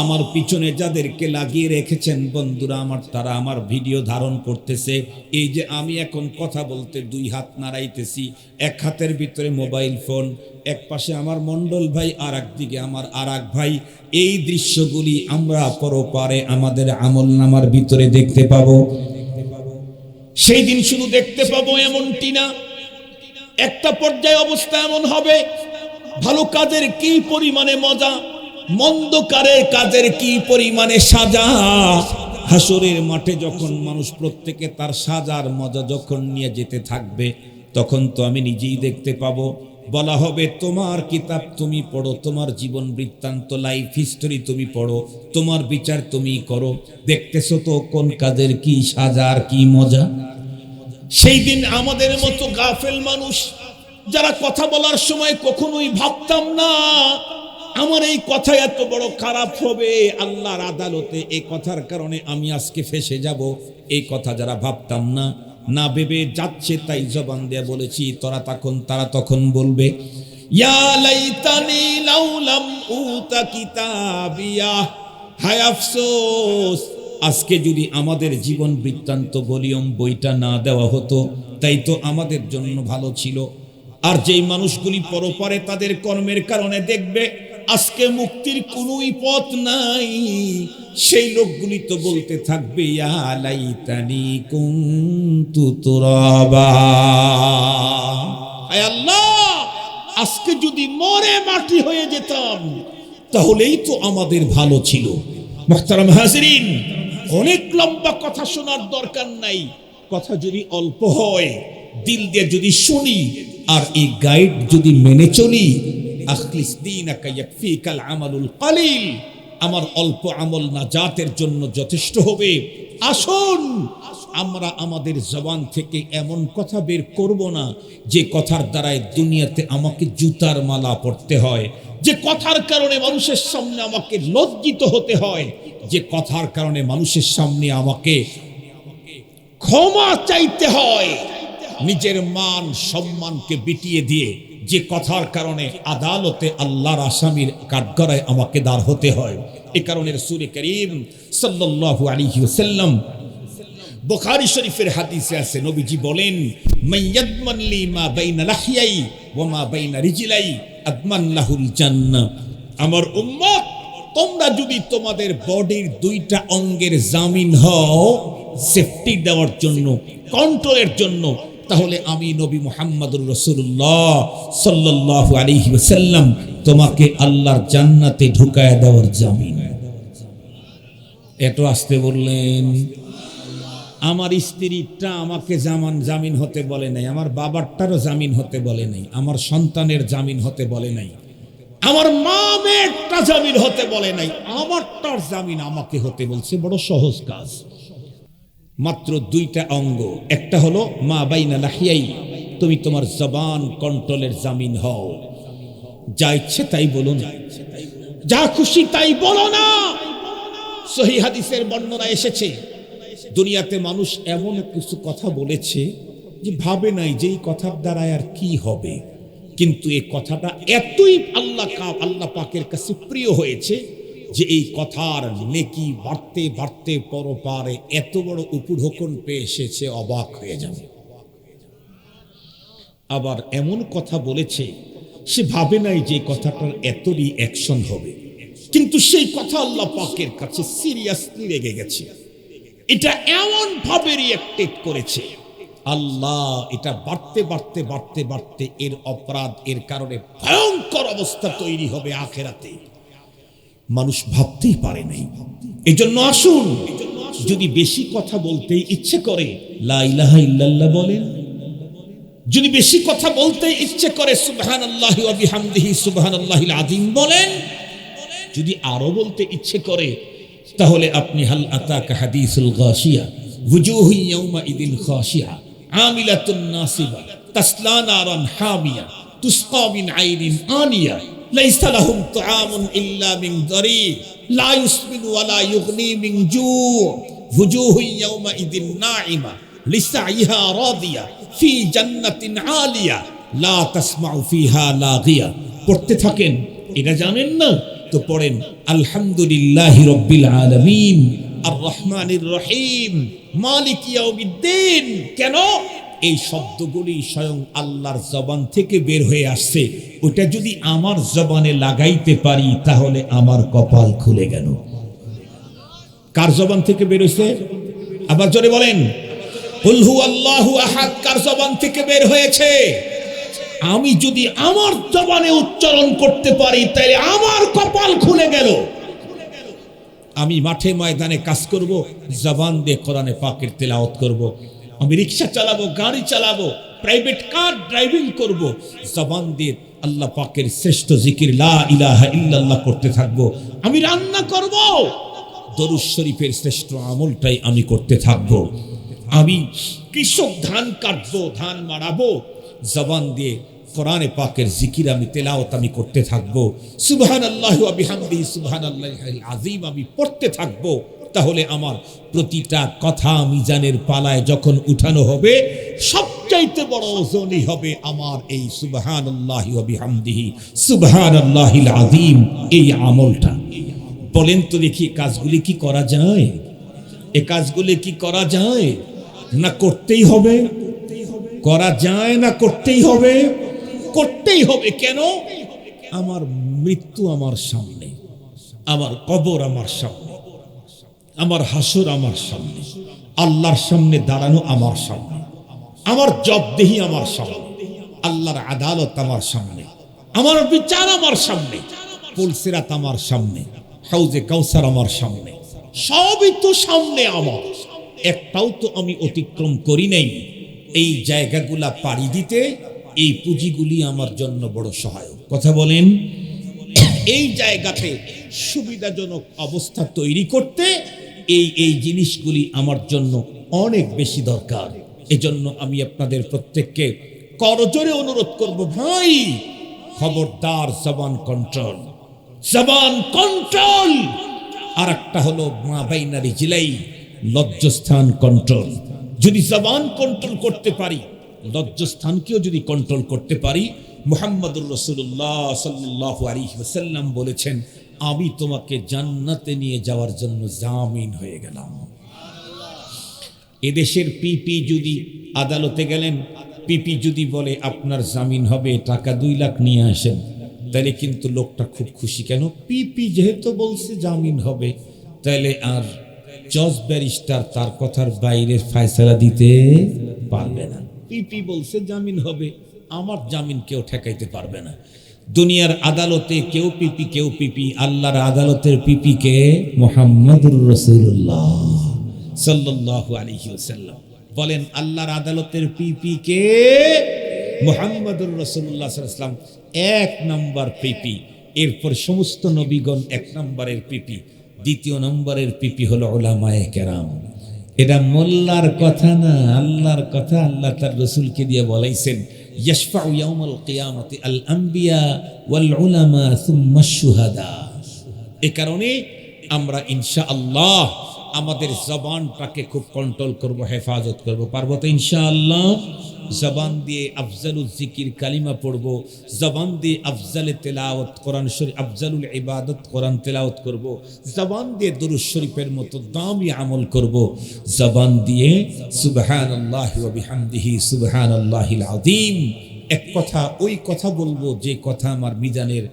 আমার পিছনে যাদেরকে লাগিয়ে রেখেছেন বন্ধুরা আমার, তারা আমার ভিডিও ধারণ করতেছে। এই যে আমি এখন কথা বলতে দুই হাত নাড়াইতেছি, এক হাতের ভিতরে মোবাইল ফোন, এক পাশে আমার মন্ডল ভাই, আর একদিকে আমার আর এক ভাই। এই দৃশ্যগুলি আমরা পরপারে আমাদের আমলনামার ভিতরে দেখতে পাবো। সেই দিন শুধু দেখতে পাবো এমনটি না, একটা পর্যায়ে অবস্থা এমন হবে ভালো কাজের কি পরিমাণে মজা, মন্দ কাজের কি পরিমাণে সাজা। হাসরের মাঠে যখন মানুষ প্রত্যেকে তার সাজার মজা যখন নিয়ে যেতে থাকবে, তখন তো আমি নিজেই দেখতে পাবো। বলা হবে তোমার কিতাব তুমি পড়ো, তোমার জীবন বৃত্তান্ত, লাইফ হিস্টোরি তুমি পড়ো, তোমার বিচার তুমি করো। দেখতেছো তো কোন কাজের কি সাজার কি মজা। সেই দিন আমাদের মতো গাফেল মানুষ যারা কথা বলার সময় কখনোই ভাবতাম না আমার এই কথা এত বড় খারাপ হবে আল্লাহর আদালতে, এই কথার কারণে আমি আজকে ফেঁসে যাব, এই কথা যারা ভাবতাম না, না ভেবে যাচ্ছে তাই জবান দিয়ে বলেছি, তারা তখন বলবে ইয়া লাইতানি লাউলাম উতা কিতাবিয়া, হায় আফসোস আজকে যদি আমাদের জীবন বৃত্তান্ত ভলিউম বইটা না দেওয়া হতো তাই তো আমাদের জন্য ভালো ছিল। আর যেই মানুষগুলি পরপারে তাদের কর্মের কারণে দেখবে আজকে মুক্তির কোনোই পথ নাই, সেই লোকগুলি তো বলতে থাকবে ইয়া লাইতানি কুনতু তুরাবা, আয় আল্লাহ আজকে যদি মরে মাটি হয়ে যেতাম তাহলেই তো আমাদের ভালো ছিল। মুহতারাম হাজিরিন, অনেক লম্বা কথা শোনার দরকার নাই, কথা যদি অল্প হয় দিল দিয়ে যদি শুনি আর এই গাইড যদি মেনে চলি, আখলিস দীনাকা ইয়াকফিকাল আমালুল কালিল, আমার অল্প আমল নাজাতের জন্য যথেষ্ট হবে। আসুন আমরা আমাদের জবান থেকে এমন কথা বের করব না যে কথার দ্বারাই দুনিয়াতে আমাকে জুতার মালা পড়তে হয়, যে কথার কারণে মানুষের সামনে আমাকে লজ্জিত হতে হয়, যে কথার কারণে মানুষের সামনে আমাকে ক্ষমা চাইতে হয়, নিজের মান সম্মানকে বিটিয়ে দিয়ে যে কথার কারণে আদালতে আল্লাহর আসামির কাঠগড়ায় আমাকে দাঁড় হতে হয়। এ কারণে রাসূল করিম সাল্লাল্লাহু আলাইহি ওয়াসাল্লাম বুখারী শরীফের হাদিসে আছে, নবীজি বলেন মাইয়াদমান লি মা বাইনা লাহিয়াই ওয়া মা বাইনা রিজলাই আদমান লাহুল জান্নাহ। আমার উম্মত তোমরা যদি তোমাদের বডির দুইটা অঙ্গের জামিন হও সেফটি দেওয়ার জন্য, কন্ট্রোলের জন্য, তাহলে আমি নবী মুহাম্মদুর রাসূলুল্লাহ সাল্লাল্লাহু আলাইহি ওয়াসাল্লাম তোমাকে আল্লাহর জান্নাতে ঢুকায় দেওয়ার জামিন। এত আসতে বললেন। আমার স্ত্রীটা আমাকে জামিন হতে বলে নাই, আমার বাবারটারও জামিন হতে বলে নাই, আমার সন্তানের জামিন হতে বলে নাই, আমার মা মেয়েরটা জামিন হতে বলে নাই, আমারটার জামিন আমাকে হতে বলছে। বড় সহজ কাজ, মাত্র দুইটা অঙ্গ, একটা হলো মা বাইনা লাহিয়াই, তুমি তোমার জবান কন্ট্রোলের জামিন হও, যা ইচ্ছে তাই বলো না, যা খুশি তাই বলো না। সহিহ হাদিসের বর্ণনা এসেছে দুনিয়াতে মানুষ এমন কিছু কথা বলেছে যে ভাবে নাই যে এই কথার দ্বারা আর কি হবে, কিন্তু এই কথাটা এতই আল্লাহ পাকের কাছে প্রিয় হয়েছে যে এই কথার নেকি বাড়তে বাড়তে পরপারে এত বড় উপঢৌকন পেয়ে এসেছে, অবাক হয়ে যাবে। আবার এমন কথা বলেছে সে ভাবে নাই যে কথাটার এত রিঅ্যাকশন হবে, কিন্তু সেই কথা আল্লাহ পাকের কাছে সিরিয়াসলি লেগে গেছে। এটা এমন ভাবে রিঅ্যাক্টেড করেছে, আল্লাহ এটা বাড়তে বাড়তে বাড়তে বাড়তে এর অপরাধ এর কারণে ভয়ঙ্কর অবস্থা তৈরি হবে আখিরাতে, মানুষ ভাবতেই পারে নাই। এজন্য আসুন, যদি বেশি কথা বলতে ইচ্ছে করে লা ইলাহা ইল্লাল্লাহ বলেন, যদি বেশি কথা বলতে ইচ্ছে করে সুবহানাল্লাহি ওয়া বিহামদিহি সুবহানাল্লাহিল আযীম বলেন, যদি আরো বলতে ইচ্ছে করে তাহলে আপনি হাল আতাকা হাদিসুল গাশিয়া ওয়ুজুহু ইয়াওমা ইদিন খাশিয়া আমিলাতুন নাসিবা তাসলা নারান হামিয়া তুসকা মিন আইনিন আনিয়া লাইসা লাহুম তুআমুন ইল্লা মিন দারি লা ইউসমিনু ওয়া লা ইউগনি মিন জু' ওয়ুজুহু ইয়াওমা ইদিন নাঈমা লিসাইহা রাদিয়া ফি জান্নাতিন আলিয়া লা তাসমাউ ফিহা লাগিয়া। পড়তে থাকেন, এটা জানেন না তো পড়েন আলহামদুলিল্লাহি রাব্বিল আলামিন আর রহমানির রহিম মালিক ইয়াউমিদ্দিন। কেন? এই শব্দগুলি স্বয়ং আল্লাহর জবান থেকে বের হয়ে আসছে, ওটা যদি আমার জবানে লাগাইতে পারি তাহলে আমার কপাল খুলে গেল। কার জবান থেকে বের হয়েছে? আবার জোরে বলেন কুল হুয়াল্লাহু আহাদ কার জবান থেকে বের হয়েছে? আমি যদি আমার জবানে উচ্চারণ করতে পারি তাহলে আমার কপাল খুলে গেল। আমি মাঠে ময়দানে কাজ করব, জবান দিয়ে কোরআনে পাকের তেলাওয়াত করব। আমি রিকশা চালাবো, গাড়ি চালাবো, প্রাইভেট কার ড্রাইভিং করব, জবান দিয়ে আল্লাহ পাকের শ্রেষ্ঠ জিকির লা ইলাহা ইল্লাল্লাহ করতে থাকবো। আমি রান্না করব, দরুদ শরীফের শ্রেষ্ঠ আমলটাই আমি করতে থাকবো। আমি কৃষক ধান কাটবো, ধান মাড়াবো, জবান দিয়ে কোরআনে পাকের জিকির আমি তেলাওয়াত আমি করতে থাকবো। সুবহানাল্লাহি ওয়া বিহামদিহি সুবহানাল্লাহিল আযীম আমি পড়তে থাকবো। তাহলে আমার প্রতিটা কথা মিজানের পালায় যখন উঠানো হবে, সবচাইতে বড় ওজনই হবে আমার এই সুবহানাল্লাহি ওয়া বিহামদিহি সুবহানাল্লাহিল আযীম এই আমলটা। বলেন তো দেখি, কাজগুলি কি করা যায়? এই কাজগুলি কি করা যায় না করতেই হবে? করা যায় না করতেই হবে? করতেই হবে। কেন? আমার মৃত্যু আমার সামনে, আমার কবর আমার সামনে, আমার হাসর আমার সামনে, আল্লাহর সামনে দাঁড়ানো আমার সামনে, আমার জবাবদিহি আমার সামনে, আল্লাহর আদালত আমার সামনে, আমার বিচার আমার সামনে, পুলসিরাত আমার সামনে, হাউজে কাউসার আমার সামনে, সবই তো সামনে আমার। একটাও তো আমি অতিক্রম করি নাই। এই জায়গাগুলা পাড়ি দিতে এই পুঁজিগুলি আমার জন্য বড় সহায়ক। কথা বলেন, এই জায়গাতে সুবিধাজনক অবস্থা তৈরি করতে এই জিনিসগুলি আমার জন্য অনেক বেশি দরকার। এজন্য আমি আপনাদের প্রত্যেককে করজোরে অনুরোধ করব, ভাই খবরদার জবান কন্ট্রোল, জবান কন্ট্রোল। আর একটা হলো মা বাইনারি জিলাই লজ্জাস্থান কন্ট্রোল। যদি জবান কন্ট্রোল করতে পারি, লজ্জাস্থানকেও যদি কন্ট্রোল করতে পারি, মুহাম্মদুর রাসূলুল্লাহ সাল্লাল্লাহু আলাইহি ওয়াসাল্লাম বলেছেন, আমি তোমাকে জান্নাতে নিয়ে যাওয়ার জন্য জামিন হয়ে গেলাম। এদেশের পিপি যদি আদালতে গেলেন, পিপি যদি বলে আপনার জামিন হবে, টাকা 2 লাখ নিয়ে আসেন, তাহলে কিন্তু লোকটা খুব খুশি। কেন? পিপি যেহেতু বলছে জামিন হবে, তাহলে আর জজ ব্যারিস্টার তার কথার বাইরে ফয়সালা দিতে পারবে না। পিপি বলছে জামিন হবে, আমার জামিন কেউ ঠেকাইতে পারবে না। দুনিয়ার আদালতে কেউ পিপি, কেউ পিপি। আল্লাহর আদালতের পিপি কে? মুহাম্মদুর রাসূলুল্লাহ সাল্লাল্লাহু আলাইহি ওয়াসাল্লাম। বলেন, আল্লাহর আদালতের পিপি কে? মুহাম্মদুর রাসূলুল্লাহ সাল্লাল্লাহু আলাইহি ওয়াসাল্লাম 1 নম্বর পিপি। এরপর সমস্ত নবীগণ 1 নম্বরের পিপি। দ্বিতীয় নম্বরের পিপি হলো উলামায়ে কেরাম। এটা মোল্লার কথা না, আল্লাহর কথা। আল্লাহ তার রাসূলকে দিয়ে বলাইছেন, ইয়াশফাউ ইয়াউমাল কিয়ামাতি আল আম্বিয়া ওয়াল উলামা সুম্মা শুহাদা। এই কারণে আমরা ইনশাআল্লাহ আমাদের জবানটাকে খুব কন্ট্রোল করব, হেফাজত করব। পারবো তো ইনশাআল্লাহ? জবান দিয়ে আফজালুল জিকির কালিমা পড়ব, জবান দিয়ে আফজালে তেলাওয়াত কোরআন শরীফ, আফজালুল ইবাদত কোরআন তেলাওয়াত করব, জবান দিয়ে দুরূদ শরীফের মতো দামি আমল করব, জবান দিয়ে সুবহানাল্লাহি ওয়া বিহামদিহি সুবহানাল্লাহিল আযীম। এক কথা, ওই কথা বলবো যে কথা আমার মিজানের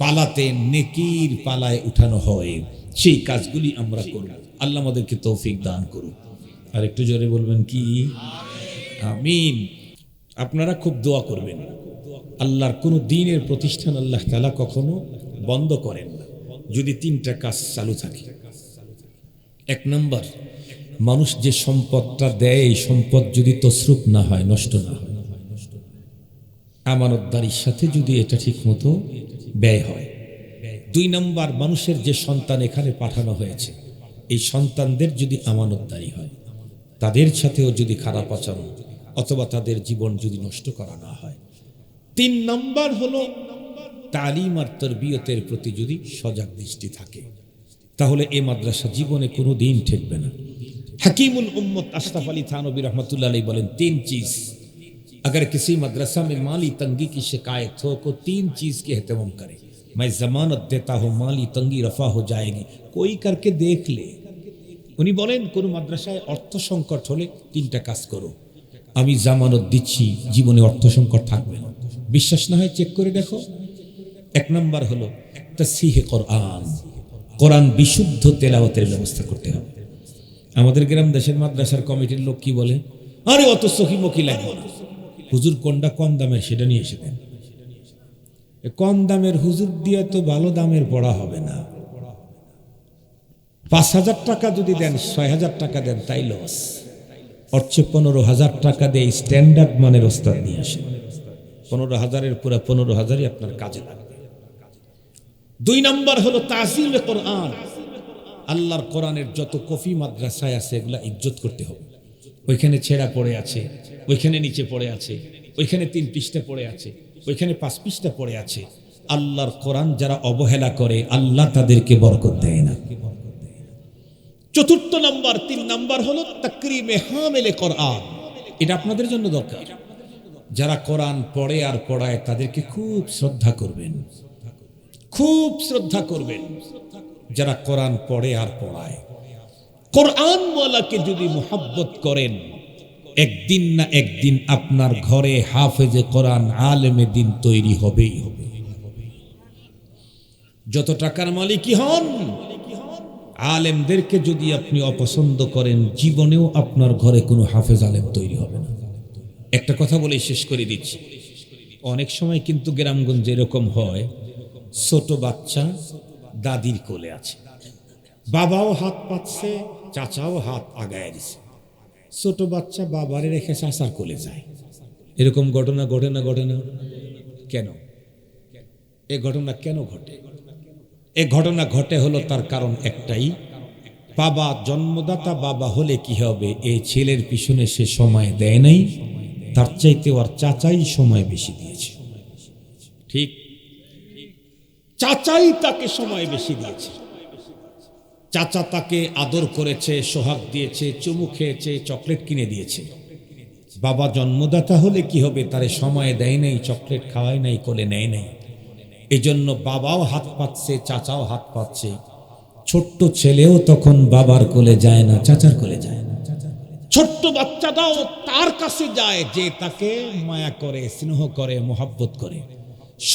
পালাতে নেকির পালায় উঠানো হয়, সেই কাজগুলি আমরা করব। আল্লাহ আমাদেরকে তৌফিক দান করুন। আর একটু জোরে বলবেন কি আমিন। আপনারা খুব দোয়া করবেন। আল্লাহর কোন দ্বীনের প্রতিষ্ঠান আল্লাহ তাআলা কখনো বন্ধ করেন না যদি তিনটা কাজ চালু থাকে। এক নম্বর, মানুষ যে সম্পদটা দেয় এই সম্পদ যদি তসরুপ না হয়, নষ্ট না হয়, আমানতদারির সাথে যদি এটা ঠিক মতো ব্যয় হয়। দুই নম্বর, মানুষের যে সন্তান এখানে পাঠানো হয়েছে এই সন্তানদের যদি আমানতদারি হয়, তাদের সাথেও যদি খারাপ আচরণ অথবা তাদের জীবন যদি নষ্ট করা না হয়। তিন নম্বর হলো তালিম আর তরবিয়তের প্রতি যদি সজাগ দৃষ্টি থাকে, তাহলে এই মাদ্রাসা জীবনে কোনো দিন ঠেকবে না। हकीमुल उम्मत अशरफ अली थानवी रहमतुल्लाह अलैह बोलें, तीन चीज अगर किसी मदरसा में माली तंगी की शिकायत हो को तीन चीज के एहतमाम करे, मैं जमानत देता हूँ माली तंगी रफा हो जाएगी। कोई करके देख ले। উনি বলেন কোন মাদ্রাসায় অর্থ সংকট হলে তিনটা কাজ করো, আমি জামানত দিচ্ছি জীবনে অর্থ সংকট থাকবে না। বিশ্বাস না হয় চেক করে দেখো। এক নম্বর হলো তাসহিহে কোরআন, কোরআন বিশুদ্ধ তেলাওয়াতের ব্যবস্থা করতে হবে। আমাদের গ্রাম দেশের মাদ্রাসার কমিটির লোক কি বলে, আরে অত সহিমুখী লাগবে না, হুজুর কোনটা কম দামের সেটা নিয়ে এসে দেন। কম দামের হুজুর দিয়ে তো ভালো দামের পড়া হবে না। ৫,০০০ টাকা যদি দেন, ৬,০০০ টাকা দেন, তাই লস। ওর চেয়ে ১৫,০০০ টাকা দিয়ে স্ট্যান্ডার্ড মানের ওস্তাদ নিয়ে আসেন। ১৫,০০০-এর পুরো ১৫,০০০-ই আপনার কাজে লাগবে। দুই নম্বর হলো তাজিমে কোরআন। আল্লাহর কোরআনের যত কফি মাদ্রাসায় আছে এগুলা ইজ্জত করতে হবে। ওইখানে ছেঁড়া পড়ে আছে, ওইখানে নিচে পড়ে আছে, ওইখানে ৩ পৃষ্ঠা পড়ে আছে, ওইখানে ৫ পৃষ্ঠা পড়ে আছে। আল্লাহর কোরআন যারা অবহেলা করে আল্লাহ তাদেরকে বরকত দেয় না। চতুর্থ নম্বর, ৩ নম্বর হলো তাকরিমে হামিলে কোরআন। এটা আপনাদের জন্য দরকার। যারা কোরআন পড়ে আর পড়ায় তাদেরকে খুব শ্রদ্ধা করবেন, খুব শ্রদ্ধা করবেন। যারা কোরআন পড়ে আর পড়ায়, কোরআন ওয়ালাকে যদি মুহাব্বত করেন, একদিন না একদিন আপনার ঘরে হাফেজে কোরআন আলেমে দিন তৈরি হবেই হবে। যত টাকার মালিকই হন, আলেমদেরকে যদি আপনি অপছন্দ করেন, জীবনেও আপনার ঘরে কোনো হাফেজ আলেম তৈরি হবে না। একটা কথা বলে শেষ করে দিচ্ছি, অনেক সময় কিন্তু গ্রামগঞ্জে এরকম হয়, ছোট বাচ্চা দাদির কোলে আছে, বাবাও হাত পাচ্ছে, চাচাও হাত আগায় দিছে, ছোট বাচ্চা বাবারে রেখে চাচার কোলে যায়। এরকম ঘটনা ঘটে না? ঘটে না কেন? এ ঘটনা কেন ঘটে? এ ঘটনা ঘটে হলো তার কারণ একটাই, বাবা জন্মদাতা বাবা হলে কি হবে, এই ছেলের পিছনে সে সময় দেয় নাই, তার চাইতে ওর চাচাই সময় বেশি দিয়েছে। ঠিক, চাচাই তাকে সময় বেশি দিয়েছে। চাচা তাকে আদর করেছে, সোহাগ দিয়েছে, চুমু খেয়েছে, চকলেট কিনে দিয়েছে। বাবা জন্মদাতা হলে কি হবে, তারে সময় দেয় নাই, চকলেট খাওয়ায় নাই, কোলে নেয় নাই। এই জন্য বাবাও হাত পাচ্ছে, চাচাও হাত পাচ্ছে। ছোট্ট ছেলেও তখন বাবার কোলে যায় না, চাচার কোলে যায় না। ছোট্ট বাচ্চাটাও তার কাছে যায় যে তাকে মায়া করে, স্নেহ করে, মোহাব্বত করে।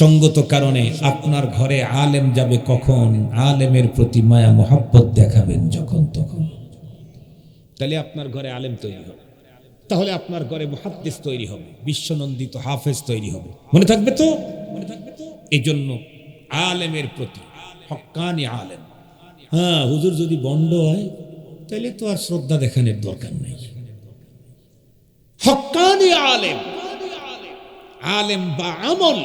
সঙ্গত কারণে আপনার ঘরে আলেম যাবে কখন, আলেমের প্রতি মায়া মোহাব্বত দেখাবেন যখন তখন। তাহলে আপনার ঘরে আলেম তৈরি হবে, তাহলে আপনার ঘরে মুহাদ্দিস তৈরি হবে, বিশ্বনন্দিত হাফেজ তৈরি হবে। মনে থাকবে তো? এই জন্য আলেমের প্রতি হক্কানি আলেম। হ্যাঁ, হুজুর যদি বন্ড হয় তাহলে তো আর শ্রদ্ধা দেখানোর দরকার নেই। হক্কানি আলেম, আলেম বা আমল,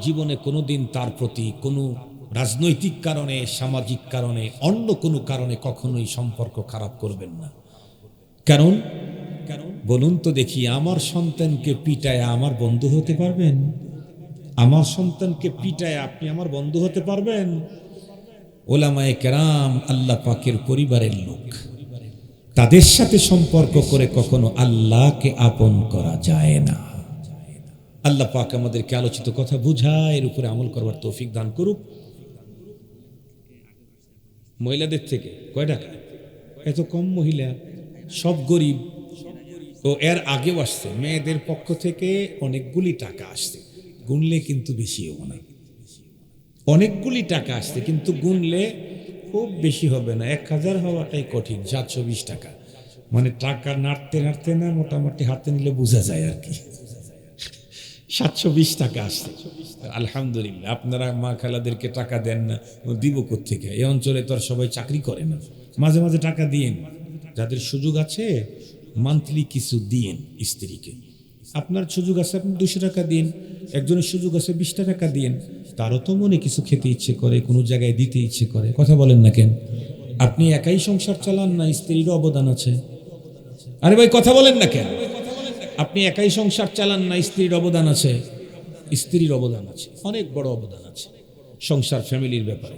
জীবনে কোনোদিন তার প্রতি কোনো রাজনৈতিক কারণে, সামাজিক কারণে, অন্য কোনো কারণে কখনোই সম্পর্ক খারাপ করবেন না। কারণ বলুন তো দেখি, আমার সন্তানকে পিটায় আমার বন্ধু হতে পারবেন? আমার সন্তানকে পিটায় আপনি আমার বন্ধু হতে পারবেন? ওলামায়ে কেরাম আল্লাহ পাকের পরিবারের লোক, তাদের সাথে সম্পর্ক করে কখনো আল্লাহকে আপন করা যায় না। আল্লাহ পাক আমাদেরকে আলোচিত কথা বুঝায়, এর উপরে আমল করবার তৌফিক দান করুক। মহিলাদের থেকে কয় টাকা? এত কম মহিলা, সব গরিব। তো এর আগেও আসছে, মেয়েদের পক্ষ থেকে অনেকগুলি টাকা আসছে, গুনলে কিন্তু বেশি হবে না। অনেকগুলি টাকা আসছে, কিন্তু গুনলে খুব বেশি হবে না। 1000 হওয়াটাই কঠিন। 720 টাকা, মানে টাকা নাড়তে নাড়তে না মোটামুটি হাতে নিলে বোঝা যায় আর কি। 720 টাকা আসছে, আলহামদুলিল্লাহ। আপনারা মা খালাদেরকে টাকা দেন না, দিব কোত্থেকে? এই অঞ্চলে তো আর সবাই চাকরি করে না। মাঝে মাঝে টাকা দিয়েন, যাদের সুযোগ আছে মান্থলি কিছু দিয়েন স্ত্রীকে। আপনার সুযোগ আছে আপনি 200 টাকা দিন, একজনের সুযোগ আছে 20টা টাকা দিন। তারও তো মনে কিছু খেতে ইচ্ছে করে, কোনো জায়গায় দিতে ইচ্ছে করে, কথা বলেন না কেন? আপনি একাই সংসার চালান না, স্ত্রীরও অবদান আছে। আরে ভাই কথা বলেন না কেন? আপনি একাই সংসার চালান না, স্ত্রীর অবদান আছে। স্ত্রীর অবদান আছে, অনেক বড় অবদান আছে সংসার ফ্যামিলির ব্যাপারে।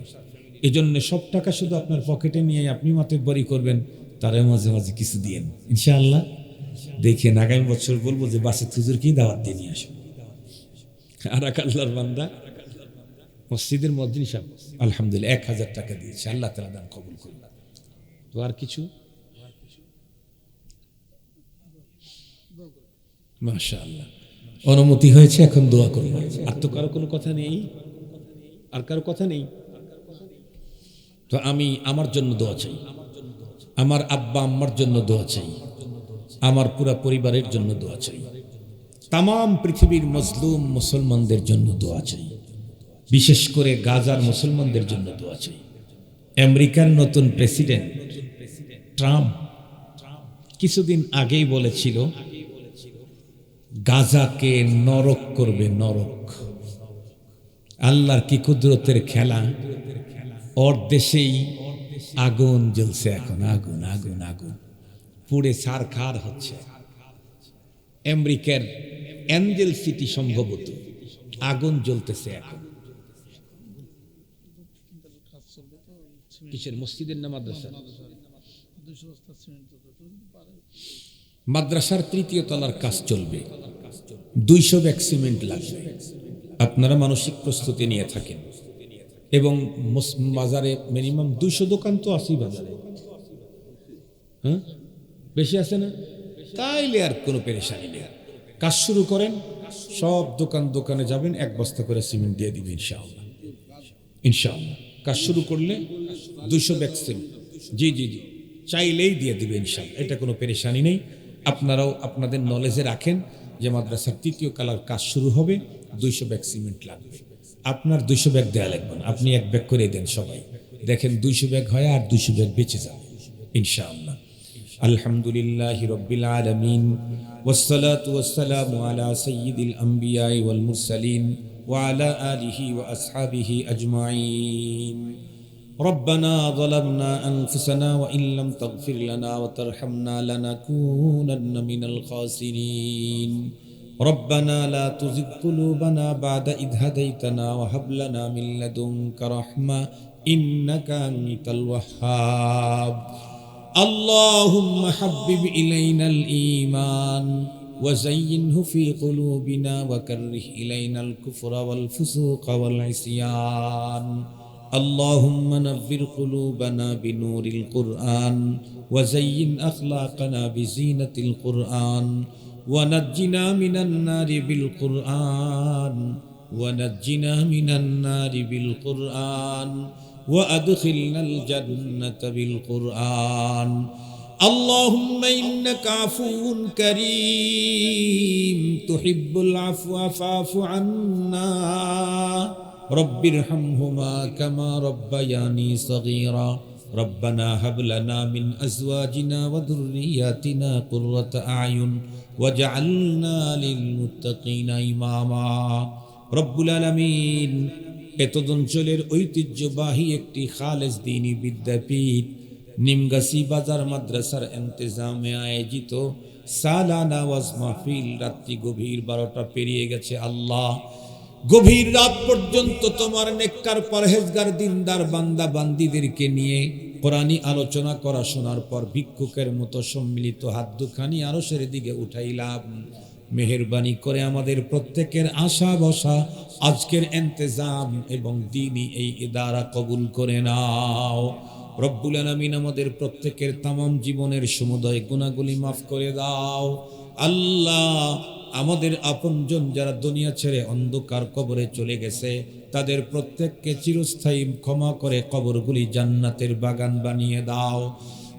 এই জন্য সব টাকা শুধু আপনার পকেটে নিয়ে আপনি মাতব্বরি করবেন, তারে মাঝে মাঝে কিছু দিয়েন ইনশাআল্লাহ। দেখেন আগামী বছর বলবো যে বাসে হুজুরকেই দাওয়াত দিয়ে নিয়ে আসো। আর এক আল্লাহর বান্দা মসজিদের মুয়াজ্জিন সাহেব আলহামদুলিল্লাহ 1000 টাকা দিয়েছে, আল্লাহ তাআলা দান কবুল করুন। তো আর কিছু? মাশাআল্লাহ, অনুমতি হয়েছে, এখন দোয়া করব। আর তো কারো কোনো কথা নেই? আর কারো কথা নেই? তো আমি আমার জন্য দোয়া চাই, আমার আব্বা আম্মার জন্য দোয়া চাই, আমার পুরা পরিবারের জন্য দোয়া চাই, তামাম পৃথিবীর মজলুম মুসলমানদের জন্য দোয়া চাই, বিশেষ করে গাজার মুসলমানদের জন্য দোয়া চাই। আমেরিকার নতুন প্রেসিডেন্ট ট্রাম্প কিছুদিন আগেই বলেছিল গাজাকে নরক করবে, নরক। আল্লাহর কি কুদরতের খেলা, ওর দেশেই আগুন জ্বলছে এখন, আগুন আগুন আগুন পুড়ে ছারখার হচ্ছে। আমেরিকার অ্যাঞ্জেল সিটি সম্ভবত আগুন জ্বলতেছে এখন। কিসের মসজিদের না মাদ্রাসার? মাদ্রাসার 3য় তলার কাজ চলবে, 200 ব্যাগ সিমেন্ট লাগবে। আপনারা মানসিক প্রস্তুতি নিয়ে থাকেন। এবং বাজারে মিনিমাম 200 দোকান তো আছেই বাজারে, হ্যাঁ বেশি আছে না? তাইলে আর কোনো পেরেশানি নেই। কাজ শুরু করেন, সব দোকানে যাবেন, 1 বস্তা করে সিমেন্ট দিয়ে দিবেন ইনশাআল্লাহ। ইনশাআল্লাহ কাজ শুরু করলে 200 ব্যাগ সিমেন্ট জি জি জি চাইলেই দিয়ে দিবে ইনশাআল্লাহ, এটা কোনো পেরেশানি নেই। আপনারাও আপনাদের নলেজে রাখেন যে মাদ্রাসার 3য় তলার কাজ শুরু হবে, 200 ব্যাগ সিমেন্ট লাগবে। আপনার 200 ব্যাগ দেয়া লাগবে না, আপনি 1 ব্যাগ করে দেন সবাই, দেখেন 200 ব্যাগ হয় আর 200 ব্যাগ বেঁচে যাবে ইনশাআল্লাহ। আলহামদুলিল্লাহি রাব্বিল আলামিন ওয়াসসালাতু ওয়াসসালামু আলা সাইয়্যিদিল আমবিয়া ওয়াল মুরসালিন ওয়া আলা আলিহি ওয়া আসহাবিহি আজমাইন। ربنا ظلمنا أنفسنا وإن لم تغفر لنا وترحمنا لنكونن من الخاسرين. ربنا لا تزغ قلوبنا بعد إذ هديتنا وهب لنا من لدنك رحمة إنك أنت الوهاب. اللهم حبب إلينا الإيمان وزينه في قلوبنا وكره إلينا الكفر والفسوق والعصيان. اللهم نور قلوبنا بنور القرآن وزين أخلاقنا بزينة القرآن ونجنا من النار بالقرآن ونجنا من النار بالقرآن وأدخلنا الجنة بالقرآن. اللهم إنك عفو كريم تحب العفو فاعف عنا. رب ارحمهما كما ربياني صغيرا. ربنا هب لنا من أزواجنا وذرياتنا قرة أعين وجعلنا للمتقين إماما. رب العالمين এতদ অঞ্চলের ঐতিহ্যবাহী একটি খালেস দ্বীনি বিদ্যাপীঠ নিমগাছি বাজার মাদ্রাসার ইন্তেজামে আয়োজিত সালানা ওয়াজ মাহফিল রাত্রি গভীর 12টা পেরিয়ে গেছে। আল্লাহ গভীর রাত পর্যন্ত তোমার নেককার পরহেজগার দিনদার বান্দা বান্দিদেরকে নিয়ে কোরআনী আলোচনা করা শোনার পর ভিক্ষুকের মতো সম্মিলিত হাত দুখানি আরশের দিকে উঠাইলাম। মেহেরবানি করে আমাদের প্রত্যেকের আশা বসা আজকের ইন্তেজাম এবং দ্বীনি এই ইদারা কবুল করে নাও। রব্বুল আলামিন আমাদের প্রত্যেকের তামাম জীবনের সমুদয় গুনাহগুলি মাফ করে দাও। আল্লাহ, আমাদের আপনজন যারা দুনিয়া ছেড়ে অন্ধকার কবরে চলে গেছে তাদের প্রত্যেককে চিরস্থায়ী ক্ষমা করে কবরগুলি জান্নাতের বাগান বানিয়ে দাও।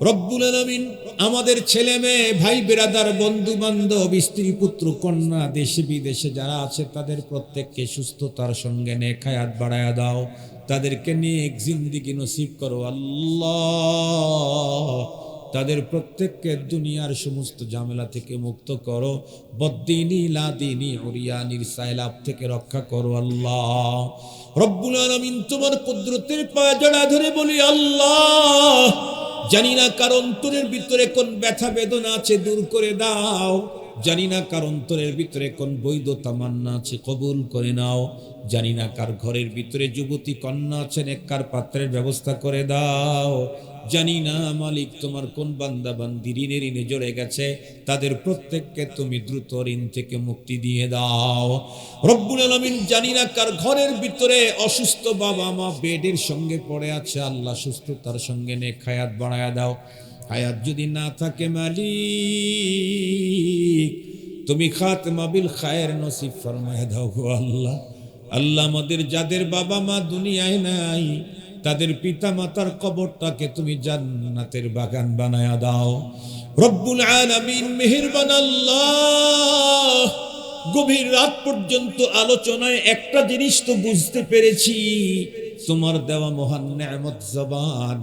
রব্বুল আলামিন আমাদের ছেলে মেয়ে ভাই বেরাদার বন্ধু বান্ধব স্ত্রী পুত্র কন্যা দেশে বিদেশে যারা আছে তাদের প্রত্যেককে সুস্থতার সঙ্গে নেক হায়াত বাড়ায়া দাও। তাদেরকে নেক জিন্দেগি নসিব করো আল্লাহ। তাদের প্রত্যেককে দুনিয়ার সমস্ত ঝামেলা থেকে মুক্ত করো। বদ্দিনী লাদিনী উরিয়ানির সাইলাব থেকে রক্ষা করো আল্লাহ। রব্বুল আলামিন তোমার কুদরতের পায়ে জড়া ধরে বলি আল্লাহ, জানি না কার অন্তরের ভিতরে কোন ব্যথা বেদনা আছে দূর করে দাও। জানি না কার অন্তরের ভিতরে কোন বৈধ তামান্না আছে কবুল করে নাও। জানি না কার ঘরের ভিতরে যুবতী কন্যা আছেন নেককার পাত্রের ব্যবস্থা করে দাও। জানি না মালিক তোমার কোন বান্দা বান্দি ঋণে জড়ে গেছে তাদের প্রত্যেককে তুমি দ্রুত ঋণ থেকে মুক্তি দিয়ে দাও রব্বুল আলামিন। জানি না কার ঘরের ভিতরে অসুস্থ বাবা মা বেডের সঙ্গে পড়ে আছে, আল্লাহ সুস্থতার সঙ্গে নেক হায়াত বাড়ায়া দাও। হায়াত যদি না থাকে মালিক তুমি খাতমা বিল খায়ের নসিব ফরমায়া দাও গো আল্লাহ। আল্লাহ, আমাদের যাদের বাবা মা দুনিয়ায় নাই তাদের পিতা মাতার কবরটাকে তুমি জান্নাতের বাগান বানায়া দাও রব্বুল আলামিন। মেহেরবান আল্লাহ, গভীর রাত পর্যন্ত আলোচনায় একটা জিনিস তো বুঝতে পেরেছি, তোমার দেওয়া মহান নেয়ামত জবান,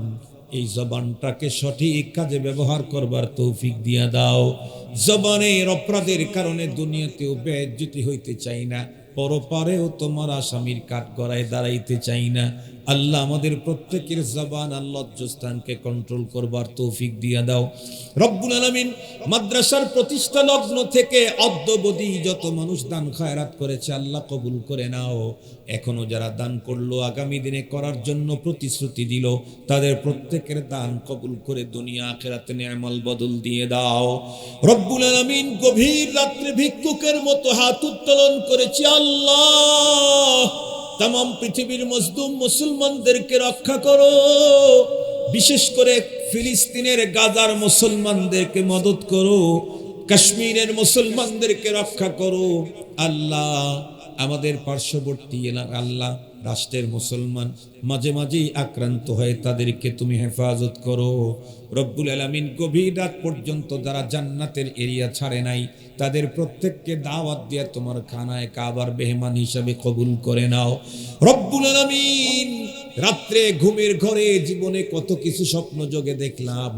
এই জবানটাকে সঠিক কাজে ব্যবহার করবার তৌফিক দিয়া দাও। জবানের অপরাধের কারণে দুনিয়াতেও বেইজ্জতি হইতে চাই না, পরপারেও তোমার আসামির কাঠগড়ায় দাঁড়াইতে চাই না। আল্লাহ, আমাদের প্রত্যেকের জবান আল্লাহ লজ্জাস্থানকে কন্ট্রোল করবার তৌফিক দিয়া দাও রব্বুল আলামিন। মাদ্রাসার প্রতিষ্ঠা লগ্ন থেকে অদ্যবধি যত মানুষ দান খায়রাত করেছে আল্লাহ কবুল করে নাও। এখনো যারা দান করলো আগামী দিনে করার জন্য প্রতিশ্রুতি দিল তাদের প্রত্যেকের দান কবুল করে দুনিয়া আখিরাতে নেয়ামল বদল দিয়ে দাও রব্বুল আলামিন। গভীর রাত্রে ভিক্ষুকের মতো হাত উত্তোলন করেছি আল্লাহ, তামাম পৃথিবীর মজলুম মুসলমানদেরকে রক্ষা করো, বিশেষ করে ফিলিস্তিনের গাজার মুসলমানদেরকে মদত করো, কাশ্মীরের মুসলমানদেরকে রক্ষা করো আল্লাহ। আমাদের পার্শ্ববর্তী এলাকা আল্লাহ রাষ্ট্রের মুসলমান মাঝে মাঝেই আক্রান্ত হয়ে তাদেরকে তুমি হেফাজত করো রব্বুল আলামিন। গভীর রাত পর্যন্ত যারা জান্নাতের এরিয়া ছাড়ে নাই তাদের প্রত্যেককে দাওয়াত দিয়ে তোমার খানায় কাবার মেহমান হিসাবে কবুল করে নাও রব্বুল আলামিন। রাত্রে ঘুমের ঘরে জীবনে কত কিছু স্বপ্ন যোগে দেখলাম,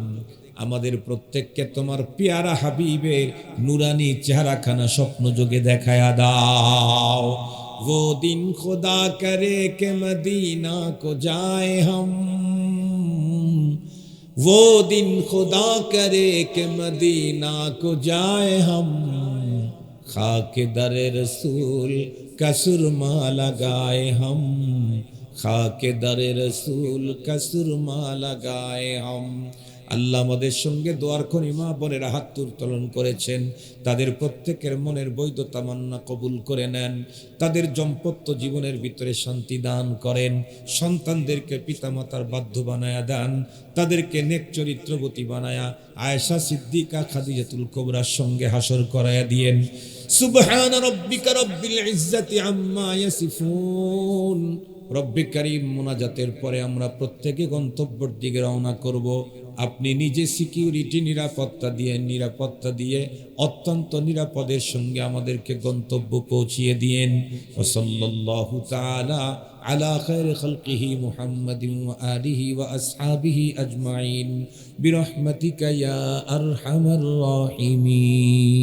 আমাদের প্রত্যেককে তোমার পেয়ারা হাবিবের নুরানি চেহারাখানা স্বপ্ন যোগে দেখায়া দাও। वो दिन खुदा करे के मदीना को जाए हम, वो दिन खुदा करे के मदीना को जाए हम, खाके दर रसूल का सुरमा लगाए हम, खाके दर रसूल का सुरमा लगाए हम। আল্লাহ, আমাদের সঙ্গে দোয়ার খনি মা বোনেরা হাত উত্তোলন করেছেন, তাদের প্রত্যেকের মনের বৈধ তামান্না কবুল করে নেন, তাদের দাম্পত্য জীবনের ভিতরে শান্তি দান করেন, সন্তানদেরকে পিতামাতার বাধ্য বানায়া দেন, তাদেরকে নেক চরিত্রবতী বানায়া আয়েশা সিদ্দিকা খাদিজাতুল কুবরার সঙ্গে হাসর করায়া দিয়েন। সুবহান রাব্বিকা রাব্বিল ইজ্জাতি আম্মা ইয়াসিফুন। রব্বে কারীম, মুনাজাতের পরে আমরা প্রত্যেকে গন্তব্যের দিকে রওনা করব। আপনি নিজে সিকিউরিটি নিরাপত্তা দিয়ে অত্যন্ত নিরাপদের সঙ্গে আমাদেরকে গন্তব্য পৌঁছিয়ে দিয়েন। সাল্লাল্লাহু তাআলা আলা খায়রি খালকিহি মুহাম্মাদিন ওয়া আলিহি ওয়া আসহাবিহি আজমাইন বিরহমাতিকা ইয়া আরহামার রাহিমিন।